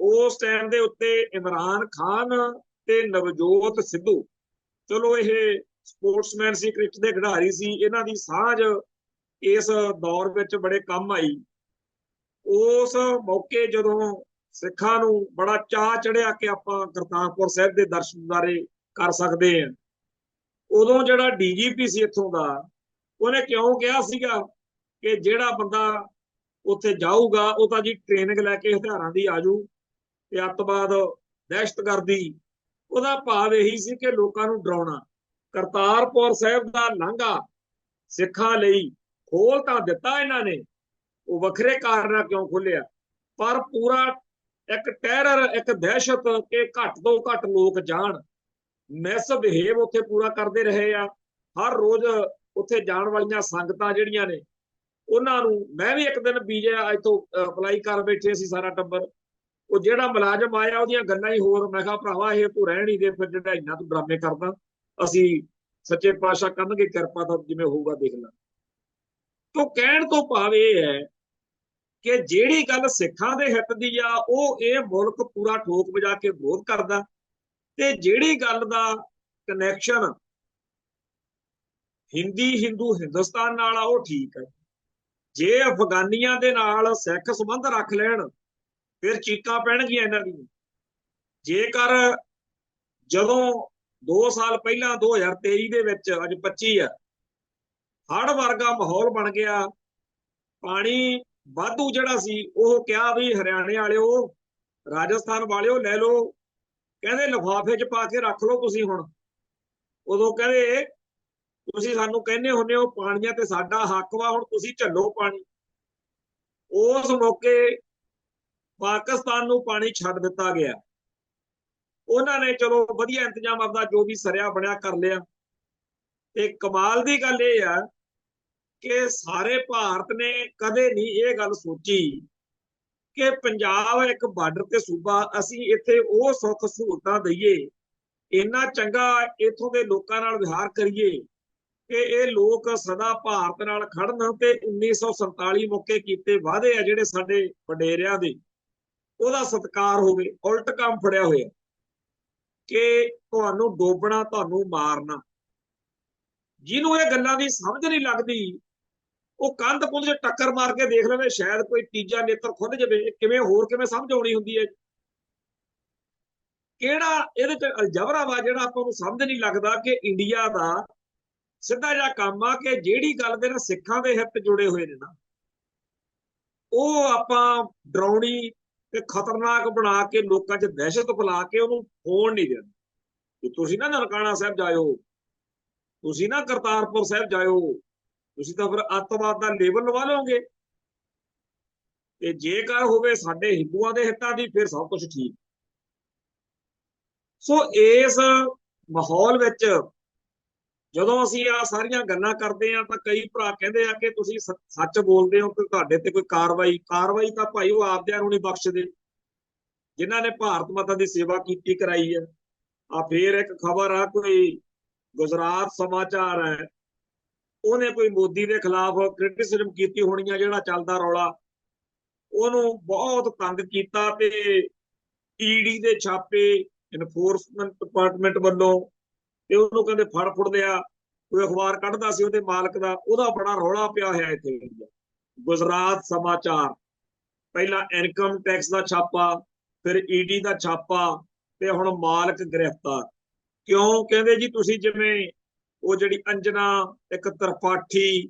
ਉਸ ਟਾਈਮ ਦੇ ਉੱਤੇ ਇਮਰਾਨ ਖਾਨ ਤੇ ਨਵਜੋਤ ਸਿੱਧੂ, ਚਲੋ ਇਹ ਸਪੋਰਟਸਮੈਨ ਸੀ, ਕ੍ਰਿਕਟ ਦੇ ਖਿਡਾਰੀ ਸੀ, ਇਹਨਾਂ ਦੀ ਸਾਂਝ ਇਸ ਦੌਰ ਵਿੱਚ ਬੜੇ ਕੰਮ ਆਈ। ਉਸ ਮੌਕੇ ਜਦੋਂ ਸਿੱਖਾਂ ਨੂੰ ਬੜਾ ਚਾਅ ਚੜਿਆ ਕਿ ਆਪਾਂ ਕਰਤਾਰਪੁਰ ਸਾਹਿਬ ਦੇ ਦਰਸ਼ਨ ਦਿਦਾਰੇ ਕਰ ਸਕਦੇ ਹਾਂ, ਉਦੋਂ ਜਿਹੜਾ ਡੀਜੀਪੀ ਸੀ ਇੱਥੋਂ ਦਾ, ਉਹਨੇ ਕਿਉਂ ਕਿਹਾ ਸੀਗਾ ਕਿ ਜਿਹੜਾ ਬੰਦਾ ਉੱਥੇ ਜਾਊਗਾ ਉਹ ਤਾਂ ਜੀ ਟ੍ਰੇਨਿੰਗ ਲੈ ਕੇ ਹਥਿਆਰਾਂ ਦੀ ਆਜੂ ਤੇ ਅੱਤਵਾਦ ਦਹਿਸ਼ਤਗਰਦੀ, ਉਹਦਾ ਭਾਵ ਇਹੀ ਸੀ ਕਿ ਲੋਕਾਂ ਨੂੰ ਡਰਾਉਣਾ। ਕਰਤਾਰਪੁਰ ਸਾਹਿਬ ਦਾ ਲਾਂਘਾ ਸਿੱਖਾਂ ਲਈ ਖੋਲ ਤਾਂ ਦਿੱਤਾ ਇਹਨਾਂ ਨੇ, ਉਹ ਵੱਖਰੇ ਕਾਰਨਾਂ ਕਿਉਂ ਖੋਲਿਆ, ਪਰ ਪੂਰਾ ਇੱਕ ਟੈਰਰ, ਇੱਕ ਦਹਿਸ਼ਤ ਕਿ ਘੱਟ ਤੋਂ ਘੱਟ ਲੋਕ ਜਾਣ, ਮਿਸਬਿਹੇਵ ਉੱਥੇ ਪੂਰਾ ਕਰਦੇ ਰਹੇ ਆ। ਹਰ ਰੋਜ਼ ਉੱਥੇ ਜਾਣ ਵਾਲੀਆਂ ਸੰਗਤਾਂ ਜਿਹੜੀਆਂ ਨੇ ਉਹਨਾਂ ਨੂੰ, ਮੈਂ ਵੀ ਇੱਕ ਦਿਨ ਵੀਜ਼ਾ ਇੱਥੋਂ ਅਪਲਾਈ ਕਰ ਬੈਠੇ ਸੀ ਸਾਰਾ ਟੱਬਰ, ਉਹ ਜਿਹੜਾ ਮੁਲਾਜ਼ਮ ਆਇਆ ਉਹਦੀਆਂ ਗੱਲਾਂ ਹੀ ਹੋਰ। ਮੈਂ ਕਿਹਾ ਭਰਾਵਾ ਇਹ ਤੂੰ ਰਹਿਣ ਹੀ ਦੇ, ਫਿਰ ਜਿਹੜਾ ਇੰਨਾ ਤੂੰ ਡਰਾਮੇ ਕਰਦਾ, ਅਸੀਂ ਸੱਚੇ ਪਾਤਸ਼ਾਹ ਕਰਨਗੇ ਕਿਰਪਾ ਤਾਂ ਜਿਵੇਂ ਹੋਊਗਾ ਦੇਖ ਲਾ। ਤੋਂ ਕਹਿਣ ਤੋਂ ਭਾਵ ਇਹ ਹੈ ਕਿ ਜਿਹੜੀ ਗੱਲ ਸਿੱਖਾਂ ਦੇ ਹਿੱਤ ਦੀ ਆ, ਉਹ ਇਹ ਮੁਲਕ ਪੂਰਾ ਠੋਕ ਵਜਾ ਕੇ ਵਿਰੋਧ ਕਰਦਾ, ਤੇ ਜਿਹੜੀ ਗੱਲ ਦਾ ਕਨੈਕਸ਼ਨ ਹਿੰਦੂ ਹਿੰਦੁਸਤਾਨ ਨਾਲ ਆ ਉਹ ਠੀਕ ਹੈ। ਜੇ ਅਫਗਾਨੀਆਂ ਦੇ ਨਾਲ ਸਿੱਖ ਸੰਬੰਧ ਰੱਖ ਲੈਣ ਫਿਰ ਚੀਕਾਂ ਪੈਣਗੀਆਂ ਇਹਨਾਂ ਦੀਆਂ। ਜੇਕਰ ਜਦੋਂ 2 ਸਾਲ ਪਹਿਲਾਂ 2023 ਦੇ ਵਿੱਚ, ਅੱਜ 25 ਆ, ਹੜ੍ਹ ਵਰਗਾ ਮਾਹੌਲ ਬਣ ਗਿਆ, ਪਾਣੀ ਵਾਧੂ ਜਿਹੜਾ ਸੀ, ਉਹ ਕਿਹਾ ਵੀ ਹਰਿਆਣੇ ਵਾਲਿਓ, ਰਾਜਸਥਾਨ ਵਾਲਿਓ ਲੈ ਲਓ, ਕਹਿੰਦੇ ਲਿਫਾਫੇ 'ਚ ਪਾ ਕੇ ਰੱਖ ਲਓ ਤੁਸੀਂ ਹੁਣ। ਉਦੋਂ ਕਹਿੰਦੇ ਤੁਸੀਂ ਸਾਨੂੰ ਕਹਿੰਦੇ ਹੁੰਦੇ ਹੋ ਪਾਣੀਆਂ ਤੇ ਸਾਡਾ ਹੱਕ ਵਾ, ਹੁਣ ਤੁਸੀਂ ਝੱਲੋ ਪਾਣੀ। ਉਸ ਮੌਕੇ ਪਾਕਿਸਤਾਨ ਨੂੰ ਪਾਣੀ ਛੱਡ ਦਿੱਤਾ ਗਿਆ, ਉਹਨਾਂ ਨੇ ਚਲੋ ਵਧੀਆ ਇੰਤਜ਼ਾਮ ਆਪਦਾ ਜੋ ਵੀ ਸਰਿਆ ਬਣਿਆ ਕਰ ਲਿਆ। ਤੇ ਕਮਾਲ ਦੀ ਗੱਲ ਇਹ ਆ ਕਿ ਸਾਰੇ ਭਾਰਤ ਨੇ ਕਦੇ ਨਹੀਂ ਇਹ ਗੱਲ ਸੋਚੀ ਕਿ ਪੰਜਾਬ ਇੱਕ ਬਾਰਡਰ ਤੇ ਸੂਬਾ, ਅਸੀਂ ਇੱਥੇ ਉਹ ਸੁੱਖ ਸਹੂਲਤਾਂ ਦਈਏ, ਇੰਨਾ ਚੰਗਾ ਇੱਥੋਂ ਦੇ ਲੋਕਾਂ ਨਾਲ ਵਿਹਾਰ ਕਰੀਏ ਕਿ ਇਹ ਲੋਕ ਸਦਾ ਭਾਰਤ ਨਾਲ ਖੜਨ, ਤੇ 1947 ਮੌਕੇ ਕੀਤੇ ਵਾਅਦੇ ਆ ਜਿਹੜੇ ਸਾਡੇ ਵਡੇਰਿਆਂ ਦੇ, ਉਹਦਾ ਸਤਿਕਾਰ ਹੋਵੇ। ਉਲਟ ਕੰਮ ਫੜਿਆ ਹੋਇਆ ਕਿ ਤੁਹਾਨੂੰ ਡੋਬਣਾ, ਤੁਹਾਨੂੰ ਮਾਰਨਾ। ਜਿਹਨੂੰ ਇਹ ਗੱਲਾਂ ਦੀ ਸਮਝ ਨਹੀਂ ਲੱਗਦੀ, ਉਹ ਕੰਧ ਪੁੰਧ 'ਚ ਟੱਕਰ ਮਾਰ ਕੇ ਦੇਖ ਲਵੇ, ਸ਼ਾਇਦ ਕੋਈ ਤੀਜਾ ਨੇਤਰ ਖੁੱਲ ਜਾਵੇ। ਕਿਵੇਂ ਸਮਝ ਆਉਣੀ ਹੁੰਦੀ ਹੈ? ਕਿਹੜਾ ਇਹਦੇ 'ਚ ਅਲਜਬਰਾ ਵਾ ਜਿਹੜਾ ਆਪਾਂ ਨੂੰ ਸਮਝ ਨਹੀਂ ਲੱਗਦਾ ਕਿ ਇੰਡੀਆ ਦਾ ਸਿੱਧਾ ਜਿਹਾ ਕੰਮ ਆ ਕਿ ਜਿਹੜੀ ਗੱਲ ਦੇ ਨਾਲ ਸਿੱਖਾਂ ਦੇ ਹਿੱਤ ਜੁੜੇ ਹੋਏ ਨੇ ਨਾ, ਉਹ ਆਪਾਂ ਡਰਾਉਣੀ ਤੇ ਖਤਰਨਾਕ ਬਣਾ ਕੇ ਲੋਕਾਂ 'ਚ ਦਹਿਸ਼ਤ ਫੈਲਾ ਕੇ ਉਹਨੂੰ ਹੋਣ ਨਹੀਂ ਦੇਣਾ ਕਿ ਤੁਸੀਂ ਨਾ ਨਨਕਾਣਾ ਸਾਹਿਬ ਜਾਇਓ, ਤੁਸੀਂ ਨਾ ਕਰਤਾਰਪੁਰ ਸਾਹਿਬ ਜਾਇਓ, ਤੁਸੀਂ ਤਾਂ ਫਿਰ ਅੱਤਵਾਦ ਦਾ ਲੇਬਲ ਲਵਾ ਲਓਗੇ। ਤੇ ਜੇਕਰ ਹੋਵੇ ਸਾਡੇ ਹਿੰਦੂਆਂ ਦੇ ਹਿੱਤਾਂ ਦੀ, ਫਿਰ ਸਭ ਕੁਝ ਠੀਕ। ਸੋ ਇਸ ਮਾਹੌਲ ਵਿੱਚ ਜਦੋਂ ਅਸੀਂ ਆ ਸਾਰੀਆਂ ਗੱਲਾਂ ਕਰਦੇ ਆ ਤਾਂ ਕਈ ਭਰਾ ਕਹਿੰਦੇ ਆ ਕਿ ਤੁਸੀਂ ਸੱਚ ਬੋਲਦੇ ਹੋ ਕਿ ਤੁਹਾਡੇ ਤੇ ਕੋਈ ਕਾਰਵਾਈ ਤਾਂ ਭਾਈ ਉਹ ਆਪਦਿਆਂ ਨੂੰ ਨਹੀਂ ਬਖਸ਼ਦੇ ਜਿਨ੍ਹਾਂ ਨੇ ਭਾਰਤ ਮਾਤਾ ਦੀ ਸੇਵਾ ਕੀਤੀ ਕਰਾਈ ਹੈ। ਆ ਫੇਰ ਇੱਕ ਖਬਰ ਆ, ਕੋਈ ਗੁਜਰਾਤ ਸਮਾਚਾਰ ਹੈ, ਉਹਨੇ ਕੋਈ ਮੋਦੀ ਦੇ ਖਿਲਾਫ ਕ੍ਰਿਟਿਸਿਜ਼ਮ ਕੀਤੀ ਹੋਣੀ ਆ, ਜਿਹੜਾ ਚੱਲਦਾ ਰੌਲਾ ਉਹਨੂੰ ਬਹੁਤ ਤੰਗ ਕੀਤਾ ਤੇ ਈਡੀ ਦੇ ਛਾਪੇ ਇਨਫੋਰਸਮੈਂਟ ਡਿਪਾਰਟਮੈਂਟ ਵੱਲੋਂ ਤੇ ਉਹਨੂੰ ਕਹਿੰਦੇ ਫੜ ਲਿਆ। ਕੋਈ ਅਖਬਾਰ ਕੱਢਦਾ ਸੀ ਉਹਦੇ ਮਾਲਕ ਦਾ, ਉਹਦਾ ਬੜਾ ਰੌਲਾ ਪਿਆ ਹੋਇਆ ਇੱਥੇ। ਗੁਜਰਾਤ ਸਮਾਚਾਰ, ਪਹਿਲਾਂ ਇਨਕਮ ਟੈਕਸ ਦਾ ਛਾਪਾ, ਫਿਰ ਈਡੀ ਦਾ ਛਾਪਾ ਤੇ ਹੁਣ ਮਾਲਕ ਗ੍ਰਿਫਤਾਰ। ਕਿਉਂ? ਕਹਿੰਦੇ ਜੀ ਤੁਸੀਂ ਜਿਵੇਂ ਉਹ ਜਿਹੜੀ ਅੰਜਨਾ ਇੱਕ ਤਰਪਾਠੀ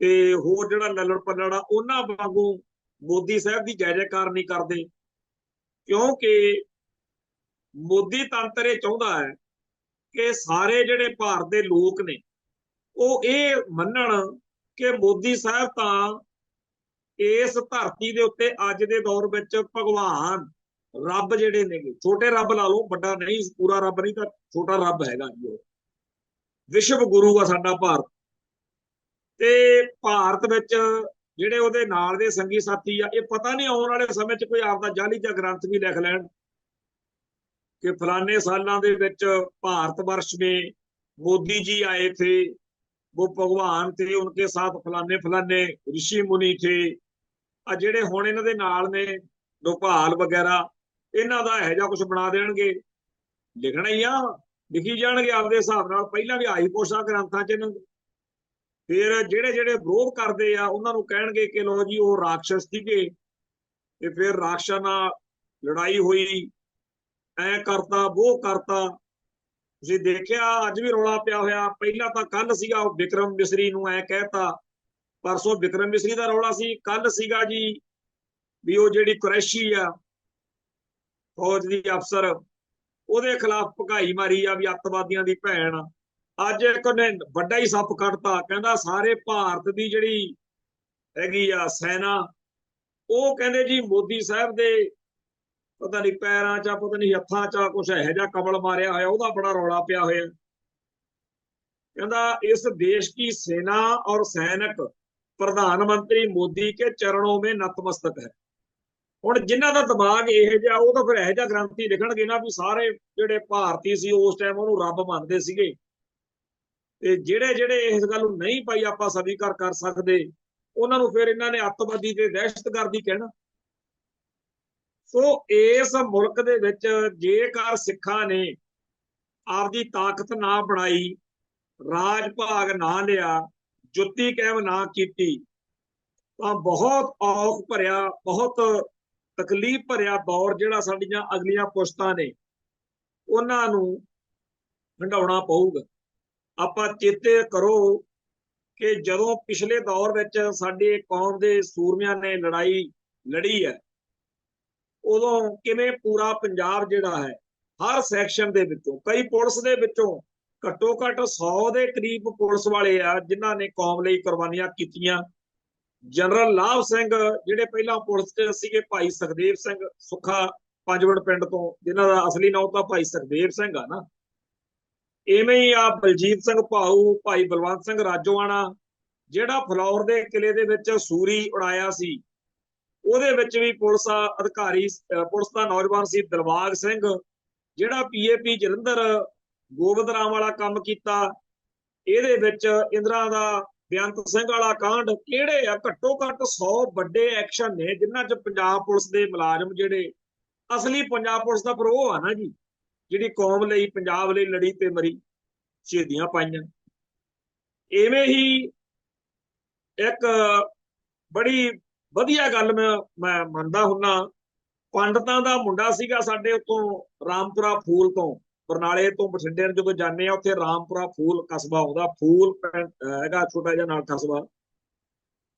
ਤੇ ਹੋਰ ਜਿਹੜਾ ਲੱਲੜ ਪੱਲੜ ਆ ਉਹਨਾਂ ਵਾਂਗੂ ਮੋਦੀ ਸਾਹਿਬ ਦੀ ਜੈ ਜੈਕਾਰ ਨਹੀਂ ਕਰਦੇ, ਕਿਉਂਕਿ ਮੋਦੀ ਤੰਤਰ ਇਹ ਚਾਹੁੰਦਾ ਹੈ ਕਿ ਸਾਰੇ ਜਿਹੜੇ ਭਾਰਤ ਦੇ ਲੋਕ ਨੇ ਉਹ ਇਹ ਮੰਨਣ ਕਿ ਮੋਦੀ ਸਾਹਿਬ ਤਾਂ ਇਸ ਧਰਤੀ ਦੇ ਉੱਤੇ ਅੱਜ ਦੇ ਦੌਰ ਵਿੱਚ ਭਗਵਾਨ ਰੱਬ ਜਿਹੜੇ ਨੇਗੇ, ਛੋਟੇ ਰੱਬ ਲਾ ਲਓ, ਵੱਡਾ ਨਹੀਂ, ਪੂਰਾ ਰੱਬ ਨਹੀਂ ਤਾਂ ਛੋਟਾ ਰੱਬ ਹੈਗਾ ਜੀ, ਉਹ ਵਿਸ਼ਵ ਗੁਰੂ ਆ ਸਾਡਾ ਭਾਰਤ। ਤੇ ਭਾਰਤ ਵਿੱਚ ਜਿਹੜੇ ਉਹਦੇ ਨਾਲ ਦੇ ਸੰਗੀ ਸਾਥੀ ਆ, ਇਹ ਪਤਾ ਨਹੀਂ ਆਉਣ ਵਾਲੇ ਸਮੇਂ 'ਚ ਕੋਈ ਆਪਦਾ ਜਾਲੀ ਜਿਹਾ ਗ੍ਰੰਥ ਵੀ ਲਿਖ ਲੈਣ कि फलाने सालों के विच भारतवर्ष में मोदी जी आए थे, वो भगवान थे, उनके साथ फलाने फलाने ऋषि मुनि थे। आ जेडे हुण इन्हां दे नाल ने लोकपाल वगैरह इन्हां दा इहो जिहा कुछ बना देणगे, लिखना ही आ, लिखी जाणगे आपदे हिसाब नाल। पहिलां भी आई कुछ आ ग्रंथां च इन्हां दे। फिर जेडे जेडे विरोध करदे आ उन्हां नूं कहणगे कि लो जी वो राक्षस सीगे ते फिर राक्षसां नाल लड़ाई हुई, ਐ ਕਰਤਾ ਉਹ ਕਰਤਾ। ਤੁਸੀਂ ਦੇਖਿਆ ਅੱਜ ਵੀ ਰੌਲਾ ਪਿਆ ਹੋਇਆ। ਪਹਿਲਾਂ ਤਾਂ ਕੱਲ ਸੀਗਾ ਉਹ ਵਿਕਰਮ ਮਿਸਰੀ ਨੂੰ ਐ ਕਹਿਤਾ, ਪਰਸੋਂ ਵਿਕਰਮ ਮਿਸਰੀ ਦਾ ਰੌਲਾ ਸੀ, ਕੱਲ ਸੀਗਾ ਜੀ ਵੀ ਉਹ ਜਿਹੜੀ ਕੁਰੈਸ਼ੀ ਆ ਫੌਜ ਦੀ ਅਫਸਰ, ਉਹਦੇ ਖਿਲਾਫ ਭਗਾਈ ਮਾਰੀ ਆ ਵੀ ਅੱਤਵਾਦੀਆਂ ਦੀ ਭੈਣ। ਅੱਜ ਇੱਕ ਨੇ ਵੱਡਾ ਹੀ ਸੱਪ ਕੱਢਤਾ, ਕਹਿੰਦਾ ਸਾਰੇ ਭਾਰਤ ਦੀ ਜਿਹੜੀ ਹੈਗੀ ਆ ਸੈਨਾ, ਉਹ ਕਹਿੰਦੇ ਜੀ ਮੋਦੀ ਸਾਹਿਬ ਦੇ पता नहीं पैरों च, पता नहीं हथा च कुछ यह जा कमल मारिया होया, ਉਹਦਾ बड़ा रौला पिया होया। कहता इस देश की सेना और सैनिक प्रधानमंत्री मोदी के चरणों में नतमस्तक है। हुण जिन्हां दा दिमाग इहो जिहा, ਉਹ ਤਾਂ ਫਿਰ ਇਹੋ ਜਿਹਾ ਗ੍ਰੰਥ ਹੀ ਲਿਖਣਗੇ ਨਾ ਵੀ ਸਾਰੇ ਜਿਹੜੇ ਭਾਰਤੀ ਸੀ ਉਸ ਟਾਈਮ ਉਹਨੂੰ ਰੱਬ ਮੰਨਦੇ ਸੀਗੇ, ਤੇ ਜਿਹੜੇ ਜਿਹੜੇ ਇਸ ਗੱਲ ਨੂੰ ਨਹੀਂ ਭਾਈ ਆਪਾਂ ਸਵੀਕਾਰ ਕਰ ਸਕਦੇ ਉਹਨਾਂ ਨੂੰ ਫਿਰ ਇਹਨਾਂ ਨੇ ਅੱਤਵਾਦੀ ਤੇ ਦਹਿਸ਼ਤਗਰਦੀ ਕਹਿਣਾ। ਸੋ ਇਸ ਮੁਲਕ ਦੇ ਵਿੱਚ ਜੇਕਰ ਸਿੱਖਾਂ ਨੇ ਆਪਦੀ ਤਾਕਤ ਨਾ ਬਣਾਈ, ਰਾਜ ਭਾਗ ਨਾ ਲਿਆ, ਜੁੱਤੀ ਕਾਇਮ ਨਾ ਕੀਤੀ, ਤਾਂ ਬਹੁਤ ਔਖ ਭਰਿਆ, ਬਹੁਤ ਤਕਲੀਫ ਭਰਿਆ ਦੌਰ ਜਿਹੜਾ ਸਾਡੀਆਂ ਅਗਲੀਆਂ ਪੁਸ਼ਤਾਂ ਨੇ ਉਹਨਾਂ ਨੂੰ ਹੰਡਾਉਣਾ ਪਊਗਾ। ਆਪਾਂ ਚੇਤੇ ਕਰੋ ਕਿ ਜਦੋਂ ਪਿਛਲੇ ਦੌਰ ਵਿੱਚ ਸਾਡੇ ਕੌਮ ਦੇ ਸੂਰਮਿਆਂ ਨੇ ਲੜਾਈ ਲੜੀ ਹੈ, ਉਦੋਂ ਕਿਵੇਂ ਪੂਰਾ ਪੰਜਾਬ ਜਿਹੜਾ ਹੈ ਹਰ ਸੈਕਸ਼ਨ ਦੇ ਵਿੱਚੋਂ, ਕਈ ਪੁਲਿਸ ਦੇ ਵਿੱਚੋਂ ਘੱਟੋ ਘੱਟ 100 ਦੇ ਕਰੀਬ ਪੁਲਿਸ ਵਾਲੇ ਆ ਜਿਨ੍ਹਾਂ ਨੇ ਕੌਮ ਲਈ ਕੁਰਬਾਨੀਆਂ ਕੀਤੀਆਂ। ਜਨਰਲ ਲਾਭ ਸਿੰਘ ਜਿਹੜੇ ਪਹਿਲਾਂ ਪੁਲਿਸ 'ਚ ਸੀਗੇ, ਭਾਈ ਸੁਖਦੇਵ ਸਿੰਘ ਸੁੱਖਾ ਪੰਜਵੜ ਪਿੰਡ ਤੋਂ, ਜਿਨ੍ਹਾਂ ਦਾ ਅਸਲੀ ਨਾਮ ਤਾਂ ਭਾਈ ਸੁਖਦੇਵ ਸਿੰਘ ਆ ਨਾ, ਇਵੇਂ ਹੀ ਆ ਬਲਜੀਤ ਸਿੰਘ ਭਾਊ, ਭਾਈ ਬਲਵੰਤ ਸਿੰਘ ਰਾਜੋਆਣਾ ਜਿਹੜਾ ਫਲੌਰ ਦੇ ਕਿਲੇ ਦੇ ਵਿੱਚ ਸੂਰੀ ਉਡਾਇਆ ਸੀ, ਉਹਦੇ ਵਿੱਚ ਵੀ ਪੁਲਿਸ ਅਧਿਕਾਰੀ, ਪੁਲਿਸ ਦਾ ਨੌਜਵਾਨ ਸੀ ਦਿਲਬਾਗ ਸਿੰਘ ਜਿਹੜਾ PAP ਜਲੰਧਰ ਗੋਬਿੰਦ ਰਾਮ ਵਾਲਾ ਕੰਮ ਕੀਤਾ। ਇਹਦੇ ਵਿੱਚ ਇੰਦਰਾ ਦਾ ਬੇਅੰਤ ਸਿੰਘ ਵਾਲਾ ਕਾਂਡ, ਕਿਹੜੇ ਆ ਘੱਟੋ ਘੱਟ 100 ਵੱਡੇ ਐਕਸ਼ਨ ਨੇ ਜਿਨ੍ਹਾਂ 'ਚ ਪੰਜਾਬ ਪੁਲਿਸ ਦੇ ਮੁਲਾਜ਼ਮ ਜਿਹੜੇ ਅਸਲੀ ਪੰਜਾਬ ਪੁਲਿਸ ਦਾ ਪ੍ਰੋ ਆ ਨਾ ਜੀ, ਜਿਹੜੀ ਕੌਮ ਲਈ ਪੰਜਾਬ ਲਈ ਲੜੀ ਤੇ ਮਰੀ, ਸ਼ਹੀਦੀਆਂ ਪਾਈਆਂ। ਇਵੇਂ ਹੀ ਇੱਕ ਬੜੀ ਵਧੀਆ ਗੱਲ ਮੈਂ ਮੰਨਦਾ ਹੁੰਨਾ, ਪੰਡਤਾਂ ਦਾ ਮੁੰਡਾ ਸੀਗਾ ਸਾਡੇ ਉੱਤੋਂ ਰਾਮਪੁਰਾ ਫੂਲ ਤੋਂ, ਬਰਨਾਲੇ ਤੋਂ ਬਠਿੰਡੇ ਨੂੰ ਜਦੋਂ ਜਾਂਦੇ ਆ ਉੱਥੇ ਰਾਮਪੁਰਾ ਫੂਲ ਕਸਬਾ ਆਉਂਦਾ, ਫੂਲ ਹੈਗਾ ਛੋਟਾ ਜਿਹਾ ਨਾਲ ਕਸਬਾ,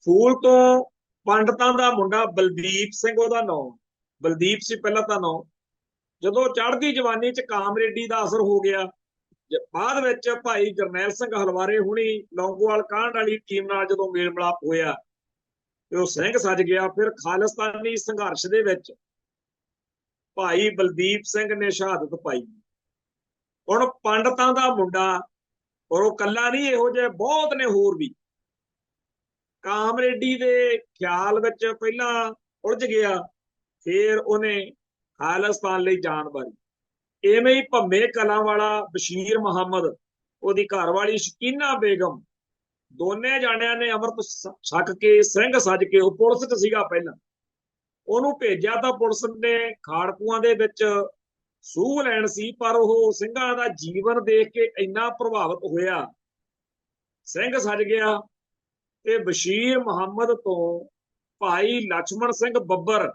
ਫੂਲ ਤੋਂ ਪੰਡਤਾਂ ਦਾ ਮੁੰਡਾ ਬਲਦੀਪ ਸਿੰਘ ਉਹਦਾ ਨਾਮ, ਬਲਦੀਪ ਸੀ ਪਹਿਲਾਂ ਤਾਂ ਨਾਮ। ਜਦੋਂ ਚੜ੍ਹਦੀ ਜਵਾਨੀ 'ਚ ਕਾਮਰੇਡੀ ਦਾ ਅਸਰ ਹੋ ਗਿਆ, ਬਾਅਦ ਵਿੱਚ ਭਾਈ ਜਰਨੈਲ ਸਿੰਘ ਹਲਵਾਰੇ ਹੁਣੀ ਲੌਂਗੋਵਾਲ ਕਾਂਡ ਵਾਲੀ ਟੀਮ ਨਾਲ ਜਦੋਂ ਮੇਲ ਮਿਲਾਪ ਹੋਇਆ ਤੇ ਉਹ ਸਿੰਘ ਸੱਜ ਗਿਆ। ਫਿਰ ਖਾਲਿਸਤਾਨੀ ਸੰਘਰਸ਼ ਦੇ ਵਿੱਚ ਭਾਈ ਬਲਦੀਪ ਸਿੰਘ ਨੇ ਸ਼ਹਾਦਤ ਪਾਈ। ਹੁਣ ਪੰਡਤਾਂ ਦਾ ਮੁੰਡਾ ਔਰ ਉਹ ਕੱਲਾ ਨਹੀਂ, ਇਹੋ ਜਿਹੇ ਬਹੁਤ ਨੇ ਹੋਰ ਵੀ। ਕਾਮਰੇਡੀ ਦੇ ਖਿਆਲ ਵਿੱਚ ਪਹਿਲਾਂ ਉਲਝ ਗਿਆ, ਫਿਰ ਉਹਨੇ ਖਾਲਿਸਤਾਨ ਲਈ ਜਾਨ ਵਾਰੀ। ਐਵੇਂ ਹੀ ਭੰਮੇ ਕਲਾਂ ਵਾਲਾ ਬਸ਼ੀਰ ਮੁਹੰਮਦ, ਉਹਦੀ ਘਰਵਾਲੀ ਸ਼ਕੀਨਾ ਬੇਗਮ, ਦੋਨੇ ਜਾਣਿਆਂ ਨੇ ਅੰਮ੍ਰਿਤ ਛਕ ਕੇ ਸਿੰਘ ਸੱਜ ਕੇ, ਉਹ ਪੁਲਿਸ 'ਚ ਸੀਗਾ ਪਹਿਲਾਂ, ਉਹਨੂੰ ਭੇਜਿਆ ਤਾਂ ਪੁਲਿਸ ਨੇ ਖਾੜਕੂਆਂ ਦੇ ਵਿੱਚ ਸੂਹ ਲੈਣ ਸੀ, ਪਰ ਉਹ ਸਿੰਘਾਂ ਦਾ ਜੀਵਨ ਦੇਖ ਕੇ ਇੰਨਾ ਪ੍ਰਭਾਵਿਤ ਹੋਇਆ, ਸਿੰਘ ਸੱਜ ਗਿਆ। ਤੇ ਬਸ਼ੀਰ ਮੁਹੰਮਦ ਤੋਂ ਭਾਈ ਲਛਮਣ ਸਿੰਘ ਬੱਬਰ